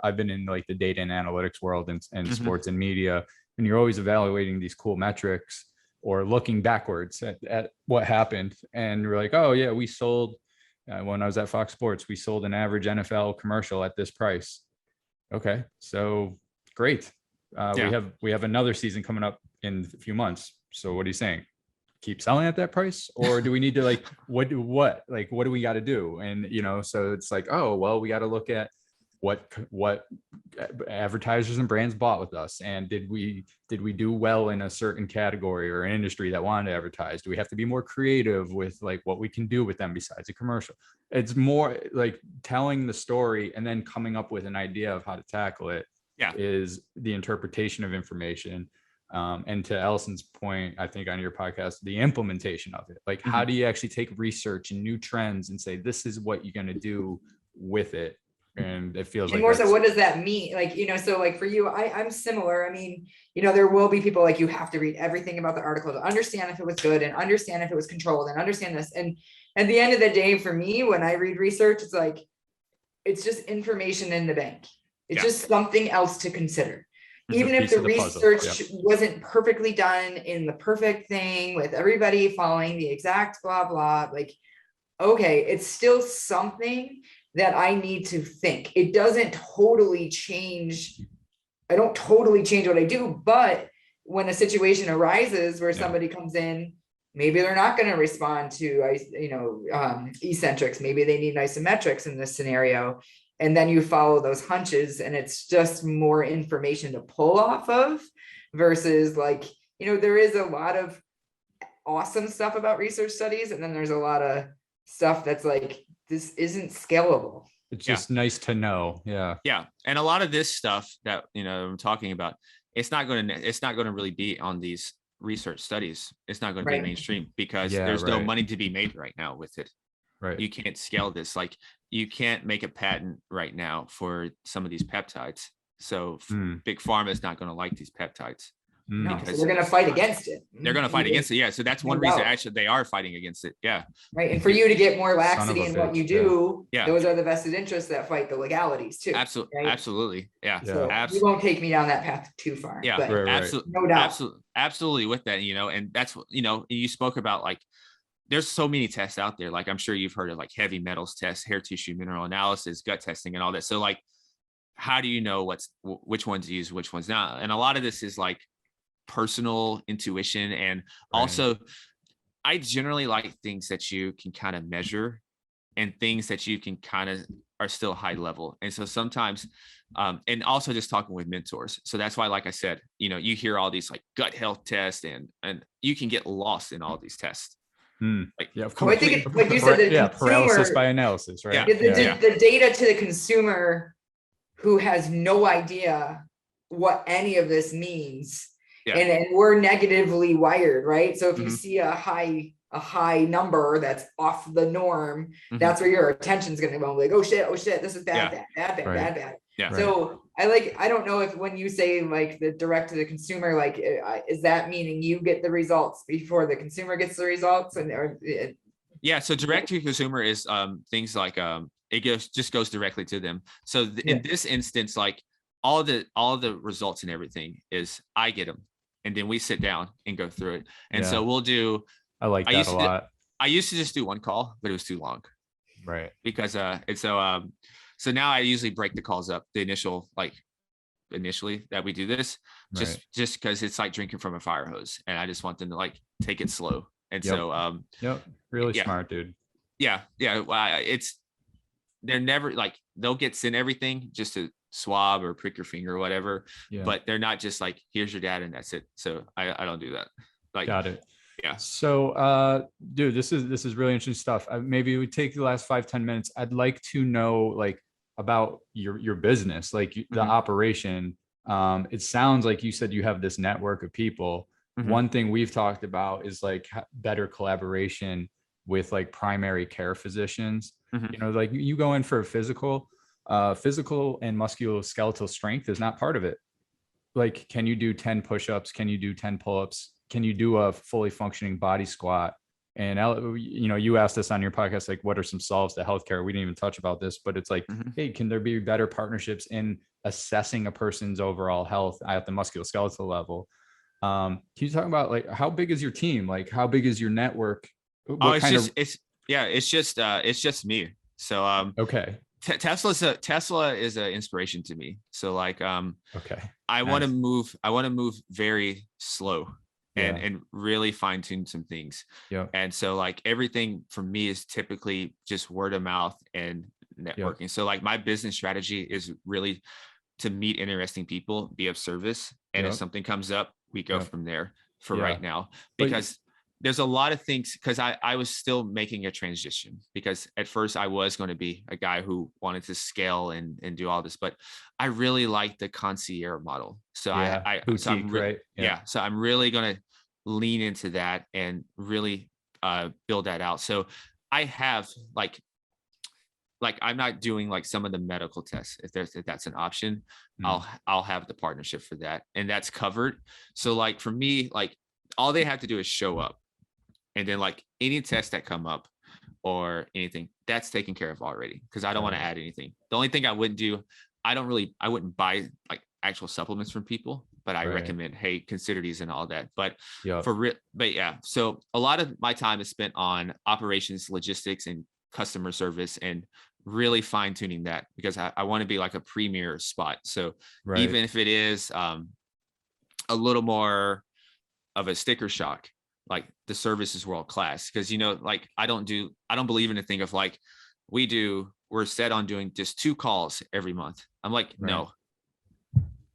I've been in like the data and analytics world and sports and media, and you're always evaluating these cool metrics or looking backwards at what happened. And we're like, oh yeah, we sold when I was at Fox Sports, we sold an average NFL commercial at this price. Okay. So great. Yeah. We have another season coming up in a few months. So what are you saying? Keep selling at that price, or do we need to like what do we got to do? And so it's like, oh well, we got to look at what advertisers and brands bought with us, and did we do well in a certain category or an industry that wanted to advertise? Do we have to be more creative with like what we can do with them besides a commercial? It's more like telling the story and then coming up with an idea of how to tackle it. Yeah. Is the interpretation of information. And to Allison's point, I think on your podcast, the implementation of it, like how do you actually take research and new trends and say, this is what you're going to do with it? And it feels and like more so, what does that mean? Like, so like for you, I'm similar. I mean, there will be people like, you have to read everything about the article to understand if it was good and understand if it was controlled and understand this. And at the end of the day, for me, when I read research, it's like, it's just information in the bank. It's just something else to consider. Even if the research wasn't perfectly done in the perfect thing with everybody following the exact blah, blah, like, okay, it's still something that I need to think. It doesn't totally change. I don't totally change what I do, but when a situation arises where somebody comes in, maybe they're not going to respond to, eccentrics. Maybe they need isometrics in this scenario. And then you follow those hunches, and it's just more information to pull off of versus like, there is a lot of awesome stuff about research studies. And then there's a lot of stuff that's like, this isn't scalable. It's just nice to know. Yeah. Yeah. And a lot of this stuff that, I'm talking about, it's not going to really be on these research studies. It's not going to be mainstream because there's no money to be made right now with it. Right. You can't scale this. Like you can't make a patent right now for some of these peptides. So big pharma is not going to like these peptides. No, so they're going to fight against it. They're going to fight against it. Yeah. So that's one reason actually they are fighting against it. Yeah. Right. And for you to get more laxity in what you do, those are the vested interests that fight the legalities too. Absolutely. Right? Absolutely. Yeah. So you won't take me down that path too far. Yeah. Absolutely. No doubt. Absolutely with that, and that's what, you spoke about, like, there's so many tests out there. Like I'm sure you've heard of like heavy metals tests, hair tissue mineral analysis, gut testing, and all that. So like, how do you know which ones to use, which ones not? And a lot of this is like personal intuition. And also I generally like things that you can kind of measure and things that you can kind of are still high level. And so sometimes, and also just talking with mentors. So that's why, like I said, you hear all these like gut health tests and you can get lost in all these tests. Like, I think like you said, the paralysis by analysis, right? The data to the consumer who has no idea what any of this means, and we're negatively wired, right? So if you see a high number that's off the norm, that's where your attention's going to go. Like, oh shit, this is bad. Yeah. So I don't know if when you say like the direct to the consumer, like, is that meaning you get the results before the consumer gets the results? Yeah. So direct to consumer is things like it just goes directly to them. So in this instance, like all the results and everything is I get them, and then we sit down and go through it. And so we'll do. I like that a lot. I used to just do one call, but it was too long. Right. Because so now I usually break the calls up, initially that we do this, just because it's like drinking from a fire hose, and I just want them to like take it slow. And so really smart, dude. Yeah. They're never like, they'll get sent everything just to swab or prick your finger or whatever, but they're not just like, here's your data and that's it. So I don't do that. Like, got it. Yeah. So, dude, this is really interesting stuff. Maybe we take the last 5-10 minutes. I'd like to know like about your business, like the operation. It sounds like you said you have this network of people. One thing we've talked about is like better collaboration with like primary care physicians. Like you go in for a physical and musculoskeletal strength is not part of it. Like, can you do 10 push-ups? Can you do 10 pull-ups? Can you do a fully functioning body squat? And you asked us on your podcast, like, what are some solves to healthcare? We didn't even touch about this, but it's like, hey, can there be better partnerships in assessing a person's overall health at the musculoskeletal level? Can you talk about like, how big is your team? Like, how big is your network? It's just me. So, okay. Tesla is an inspiration to me. So like, Okay. I Nice. want to move very slow and really fine tune some things. Yeah. And so like everything for me is typically just word of mouth and networking. So like my business strategy is really to meet interesting people, be of service. And if something comes up, we go from there for right now, because there's a lot of things, because I was still making a transition, because at first I was going to be a guy who wanted to scale and do all this, but I really like the concierge model. So boutique, right? So I'm really going to lean into that and really build that out. So I have like I'm not doing like some of the medical tests. If that's an option, I'll have the partnership for that, and that's covered. So like for me, like all they have to do is show up, and then like any tests that come up or anything, that's taken care of already, because I don't want to add anything. The only thing I wouldn't do, I wouldn't buy like actual supplements from people, but I recommend, hey, consider these and all that. But so a lot of my time is spent on operations, logistics, and customer service, and really fine tuning that, because I want to be like a premier spot. So even if it is a little more of a sticker shock, like the service is world class. Because like I don't believe in a thing of like we're set on doing just 2 calls every month. I'm like, no,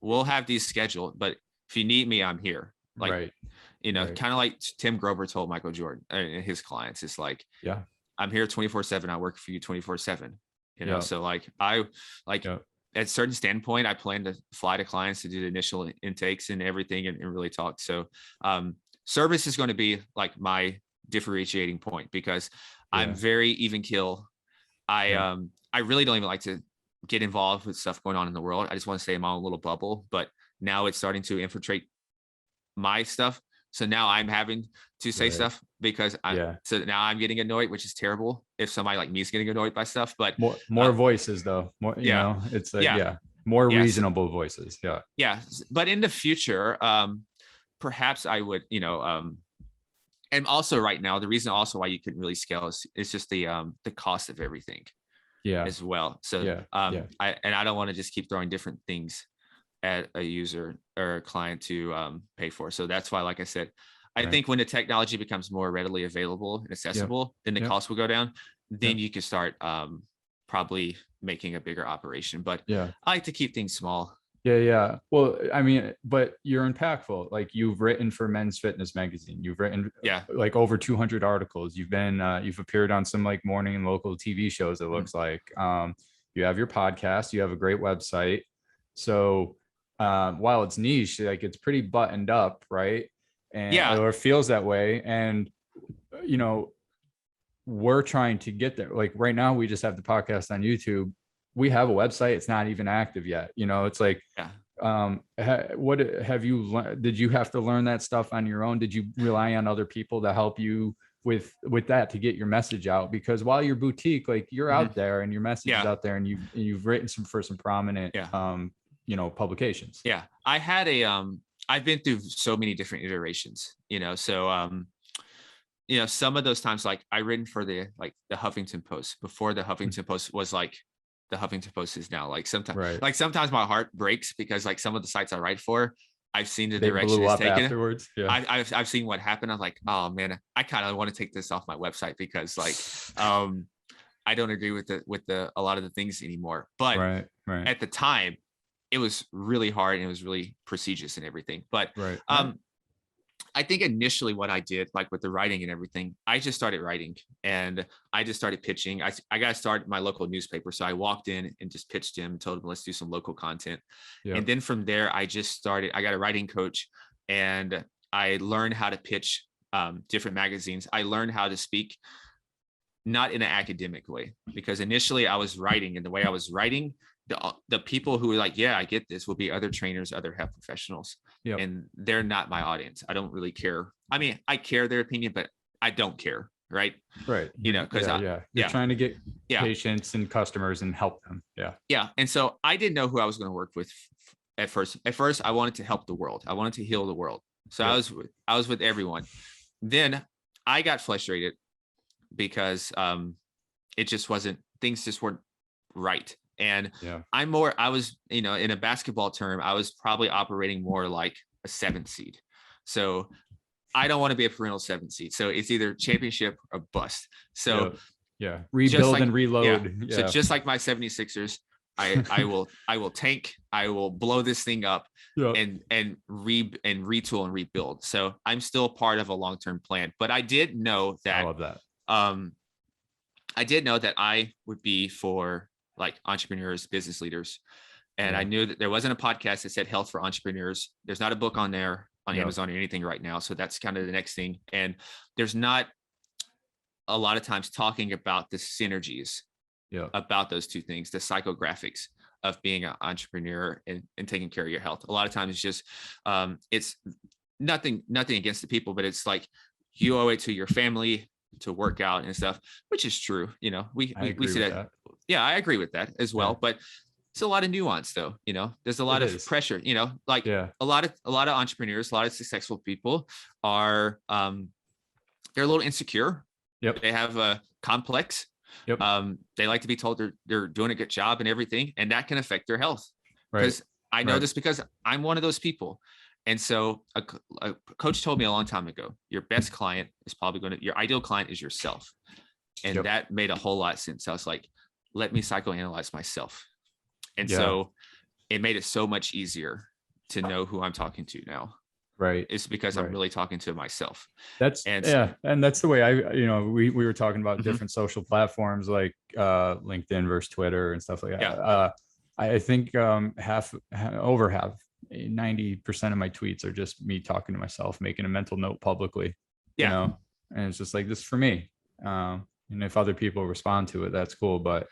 we'll have these scheduled, but if you need me, I'm here. Like kind of like Tim Grover told Michael Jordan and his clients, it's like, I'm here 24/7. I work for you 24/7. So like at a certain standpoint, I plan to fly to clients to do the initial intakes and everything and really talk. So service is going to be like my differentiating point, because I'm very even keel. I really don't even like to get involved with stuff going on in the world. I just want to stay in my own little bubble. But now it's starting to infiltrate my stuff. So now I'm having to say stuff, because so now I'm getting annoyed, which is terrible if somebody like me is getting annoyed by stuff. But more voices though, more, it's like, more reasonable voices. But in the future, perhaps I would, and also right now, the reason also why you couldn't really scale is just the cost of everything as well. So I don't want to just keep throwing different things at a user or a client to pay for. So that's why, like I said, I think when the technology becomes more readily available and accessible, then the cost will go down. Then you can start probably making a bigger operation. But I like to keep things small. Well, I mean, but you're impactful. Like you've written for Men's Fitness magazine. You've written like over 200 articles. You've appeared on some like morning and local TV shows. It looks like you have your podcast. You have a great website. So while it's niche, like it's pretty buttoned up, right? And or it feels that way. And we're trying to get there. Like right now, we just have the podcast on YouTube. We have a website. It's not even active yet. It's like, what have you learned? Did you have to learn that stuff on your own? Did you rely on other people to help you with that to get your message out? Because while you're boutique, like you're out there and your message is out there, and you've written for some prominent, publications. I had I've been through so many different iterations, so, some of those times, like I written for the Huffington Post before the Huffington Post was like the Huffington Post is now. Like sometimes my heart breaks, because like some of the sites I write for, I've seen the direction it's taken afterwards. I've seen what happened. I'm like, oh man, I kind of want to take this off my website, because like I don't agree with a lot of the things anymore. But at the time, it was really hard and it was really prestigious and everything. But I think initially what I did, like with the writing and everything, I just started writing and I just started pitching. I got to start my local newspaper. So I walked in and just pitched him, told him, let's do some local content. And then from there, I got a writing coach, and I learned how to pitch different magazines. I learned how to speak, not in an academic way, because initially I was writing, and the way I was writing, the people who were like, yeah, I get this, will be other trainers, other health professionals. And they're not my audience. I don't really care. I mean, I care their opinion, but I don't care. Right. Because you're trying to get patients and customers and help them. And so I didn't know who I was going to work with at first. I wanted to help the world. I wanted to heal the world. So I was with everyone. Then I got frustrated because things just weren't right. And Yeah. I was, in a basketball term, I was probably operating more like a 7th seed. So I don't want to be a perennial 7th seed. So it's either championship or bust. So yeah. Rebuild and reload. So just like my 76ers, I will tank, I will blow this thing up and retool and rebuild. So I'm still part of a long-term plan, but I did know that I love that. I did know that I would be for like entrepreneurs, business leaders. And I knew that there wasn't a podcast that said health for entrepreneurs. There's not a book on there on Amazon or anything right now. So that's kind of the next thing. And there's not a lot of times talking about the synergies about those two things, the psychographics of being an entrepreneur and taking care of your health. A lot of times it's just, it's nothing against the people, but it's like you owe it to your family to work out and stuff, which is true. We see that. Yeah, I agree with that as well. But it's a lot of nuance though. There's a lot of pressure, like a lot of entrepreneurs, a lot of successful people are, they're a little insecure. They have a complex. They like to be told they're doing a good job and everything, and that can affect their health. Because I know this because I'm one of those people. And so a coach told me a long time ago, your best client is probably your ideal client is yourself. And that made a whole lot of sense. I was like, let me psychoanalyze myself. And so it made it so much easier to know who I'm talking to now. Right. It's because I'm really talking to myself. And that's the way we were talking about different social platforms like LinkedIn versus Twitter and stuff like that. I think over half 90% of my tweets are just me talking to myself, making a mental note publicly, and it's just like, this is for me. And if other people respond to it, that's cool. But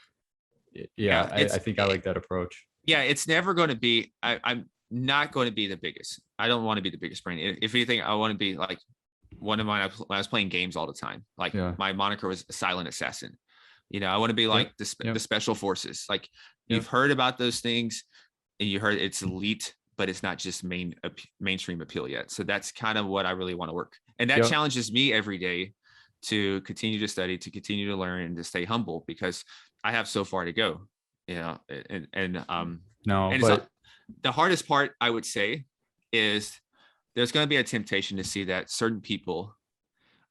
I think I like that approach. Yeah. It's never going to be, I'm not going to be the biggest. I don't want to be the biggest brain. If anything, I want to be like one of mine. When I was playing games all the time, like my moniker was a silent assassin. I want to be like the special forces. Like you've heard about those things and you heard it's elite, but it's not just mainstream appeal yet. So that's kind of what I really want to work. And that challenges me every day to continue to study, to continue to learn, and to stay humble, because I have so far to go, the hardest part, I would say, is there's going to be a temptation to see that certain people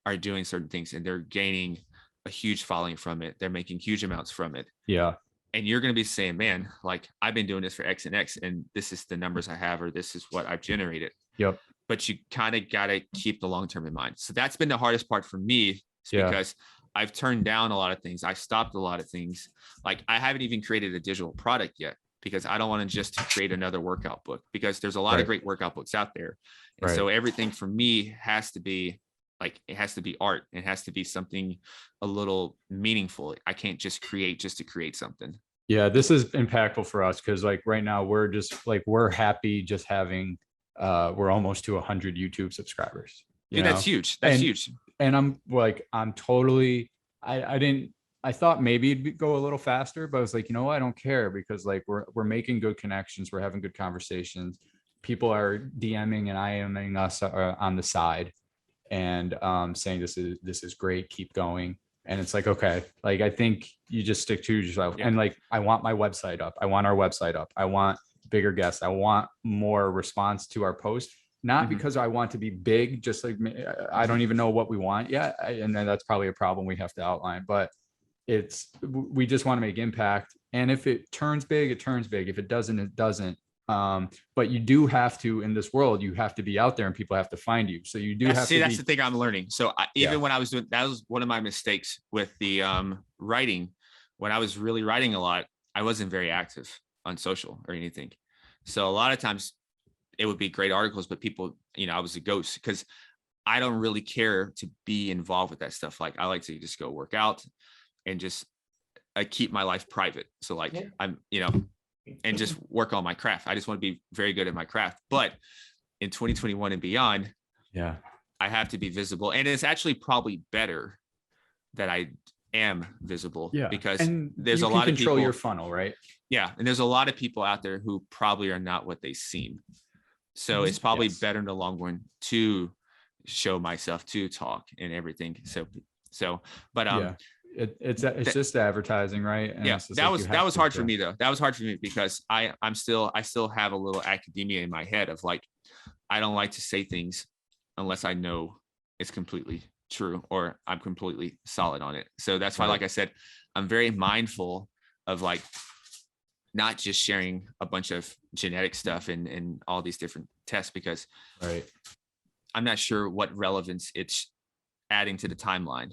are doing certain things and they're gaining a huge following from it. They're making huge amounts from it. Yeah. And you're going to be saying, man, like I've been doing this for X and X and this is the numbers I have, or this is what I've generated. Yep. But you kind of got to keep the long-term in mind. So that's been the hardest part for me, because I've turned down a lot of things. I stopped a lot of things. Like I haven't even created a digital product yet, because I don't want to just create another workout book, because there's a lot of great workout books out there. And so everything for me has to be like, it has to be art. It has to be something a little meaningful. I can't just create just to create something. Yeah, this is impactful for us because like right now we're just like, we're happy just having, we're almost to 100 YouTube subscribers. Dude, that's huge. That's huge. And I'm like, I'm totally, I thought maybe it'd go a little faster, but I was like, you know what? I don't care, because like we're making good connections. We're having good conversations. People are DMing and IMing us on the side and saying this is great. Keep going. And it's like, okay, like I think you just stick to yourself. Yeah. And like, I want my website up. I want our website up. I want bigger guests. I want more response to our post. Not because I want to be big, just like I don't even know what we want yet. And then that's probably a problem we have to outline, but we just want to make impact. And if it turns big, it turns big. If it doesn't, it doesn't. But you do have to, in this world, you have to be out there and people have to find you. So you do have to. That's the thing I'm learning. So even when I was doing, that was one of my mistakes with the writing. When I was really writing a lot, I wasn't very active on social or anything. So a lot of times it would be great articles, but people, I was a ghost because I don't really care to be involved with that stuff. Like I like to just go work out and just keep my life private. So like I'm, and just work on my craft. I just want to be very good at my craft. But in 2021 and beyond, I have to be visible. And it's actually probably better that I am visible because there's a lot of people. Control your funnel, right? Yeah. And there's a lot of people out there who probably are not what they seem. So it's probably better in the long run to show myself, to talk and everything. But It's just advertising, right? And yeah, that was hard for me though. That was hard for me because I still have a little academia in my head of like, I don't like to say things unless I know it's completely true or I'm completely solid on it. So that's why, like I said, I'm very mindful of like not just sharing a bunch of genetic stuff and all these different tests, because I'm not sure what relevance it's adding to the timeline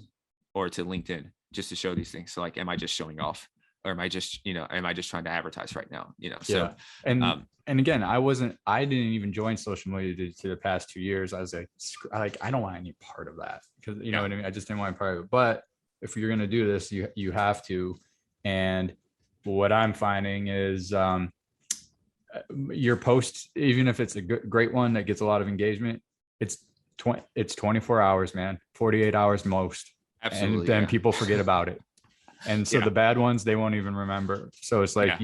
or to LinkedIn just to show these things. So like, am I just showing off, or am I just trying to advertise right now? So and again, I didn't even join social media to the past 2 years. I was like, I don't want any part of that, because you know what I mean? I just didn't want any part of it. But if you're going to do this, you have to. And what I'm finding is your post, even if it's a great one that gets a lot of engagement, it's 24 hours, man, 48 hours most. Absolutely, and then people forget about it. And so the bad ones, they won't even remember. So it's like,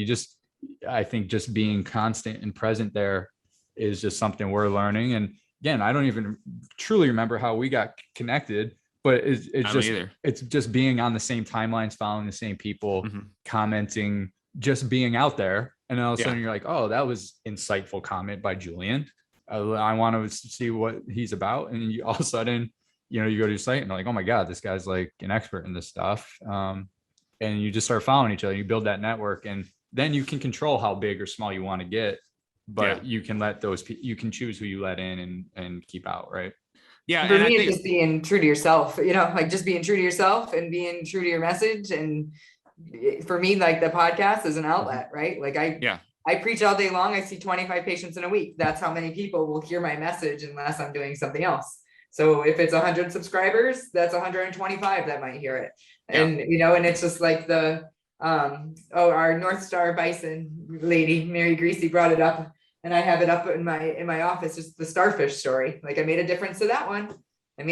I think just being constant and present there is just something we're learning. And again, I don't even truly remember how we got connected, but it's just being on the same timelines, following the same people, commenting, just being out there. And then all of a sudden you're like, oh, that was insightful comment by Julian. I want to see what he's about. And all of a sudden, you go to your site and like, oh my God, this guy's like an expert in this stuff. And you just start following each other. You build that network, and then you can control how big or small you want to get, but you can let you can choose who you let in and keep out. Right. Yeah. For me, it's just being true to yourself, like just being true to yourself and being true to your message. And for me, like the podcast is an outlet, right? Like I preach all day long. I see 25 patients in a week. That's how many people will hear my message unless I'm doing something else. So if it's 100 subscribers, that's 125 that might hear it. And, and it's just like our North Star Bison lady, Mary Greasy, brought it up, and I have it up in my office, just the starfish story. Like I made a difference to that one. And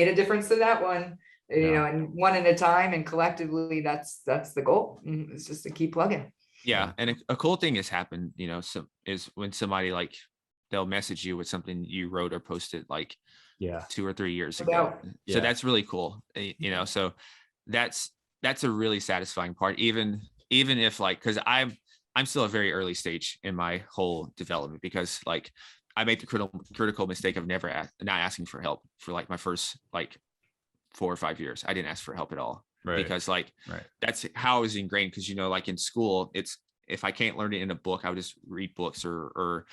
one at a time, and collectively that's the goal. It's just to keep plugging. Yeah. And a cool thing has happened, is when somebody like, they'll message you with something you wrote or posted like 2 or 3 years ago. So that's really cool. So that's a really satisfying part, even if like, cause I'm still a very early stage in my whole development, because like I made the critical mistake of not asking for help for like my first like 4 or 5 years. I didn't ask for help at all. Because like, that's how I was ingrained. Cause like in school, if I can't learn it in a book, I would just read books or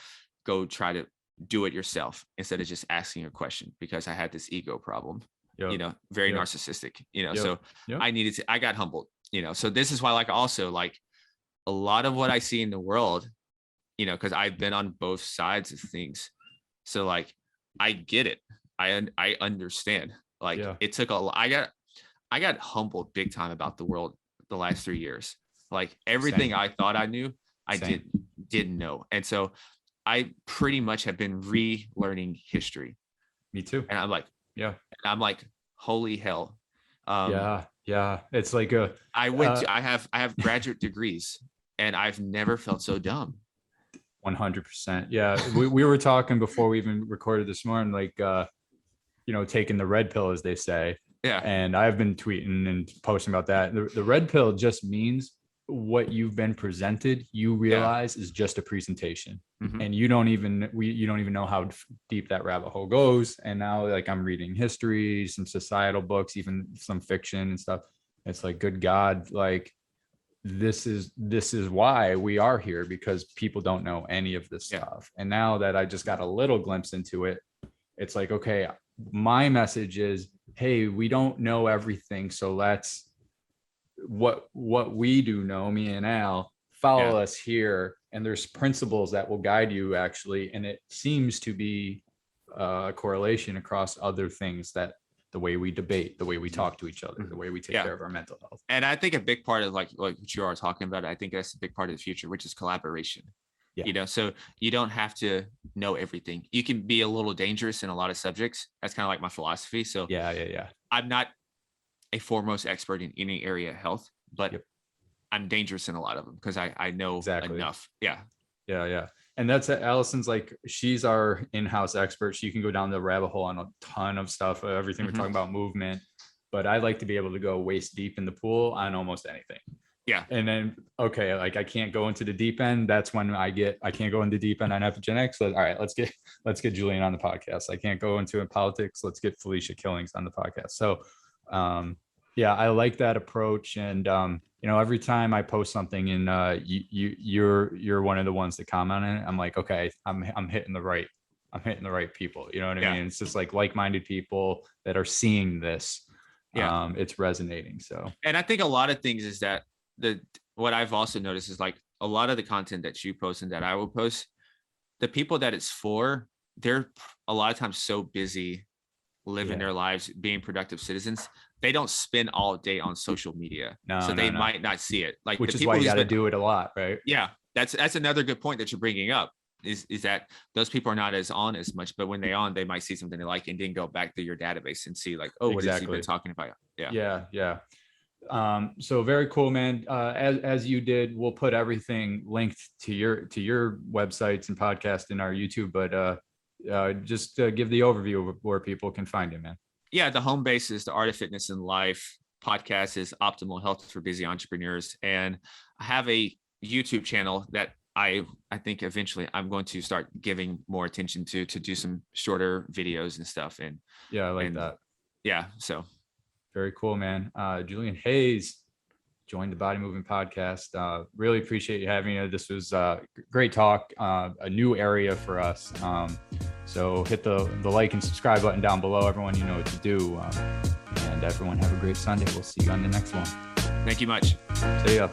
go try to do it yourself instead of just asking a question, because I had this ego problem, very narcissistic, so I got humbled, so this is why, like, also like a lot of what I see in the world, cause I've been on both sides of things. So like, I get it. I understand. Like it took I got humbled big time about the world the last 3 years. Like everything I thought I knew, I didn't know. And so I pretty much have been relearning history. Me too. And I'm like, holy hell. It's like I have graduate degrees, and I've never felt so dumb. 100%. Yeah. we were talking before we even recorded this morning, like, taking the red pill, as they say. Yeah. And I've been tweeting and posting about that. The red pill just means what you've been presented, you realize is just a presentation. And you don't even know how deep that rabbit hole goes. And now like I'm reading history, some societal books, even some fiction and stuff. It's like, good God, like this is why we are here, because people don't know any of this stuff. And now that I just got a little glimpse into it, it's like, okay, my message is, hey, we don't know everything. So let's, what we do know, me and Al, follow us here. And there's principles that will guide you actually. And it seems to be a correlation across other things, that the way we debate, the way we talk to each other, the way we take care of our mental health. And I think a big part of like what you are talking about, I think that's a big part of the future, which is collaboration. So you don't have to know everything. You can be a little dangerous in a lot of subjects. That's kind of like my philosophy. So I'm not a foremost expert in any area of health, but I'm dangerous in a lot of them because I know enough. Yeah. And that's Allison's, like, she's our in-house expert. She can go down the rabbit hole on a ton of stuff, everything we're talking about, movement. but I like to be able to go waist deep in the pool on almost anything. Yeah. And then, okay, like I can't go into the deep end. That's when I can't go into the deep end on epigenetics. So, all right, let's get Julian on the podcast. I can't go into politics. Let's get Felicia Killings on the podcast. So, yeah, I like that approach. And, every time I post something and you're one of the ones that comment on it, I'm like, okay, I'm hitting the right people. You know what I mean? It's just like-minded people that are seeing this. Yeah. It's resonating. So, and I think a lot of things is that what I've also noticed is like a lot of the content that you post and that I will post, the people that it's for, they're a lot of times so busy living their lives, being productive citizens. They don't spend all day on social media. So they might not see it. Like, which is why you got to do it a lot, right? Yeah. That's another good point that you're bringing up is that those people are not as on as much, but when they're on, they might see something they like and then go back to your database and see like, oh, what has he been talking about? Yeah. So very cool, man. As you did, we'll put everything linked to your websites and podcast in our YouTube, but just give the overview of where people can find you, man. Yeah. The home base is the Art of Fitness and Life. Podcast is Optimal Health for Busy Entrepreneurs. And I have a YouTube channel that I think eventually I'm going to start giving more attention to do some shorter videos and stuff. And yeah, I like that. Yeah. So very cool, man. Julian Hayes joined the Body Movement Podcast. Really appreciate you having you. This was a great talk, a new area for us. So hit the like and subscribe button down below. Everyone, you know what to do. And everyone have a great Sunday. We'll see you on the next one. Thank you much. See ya.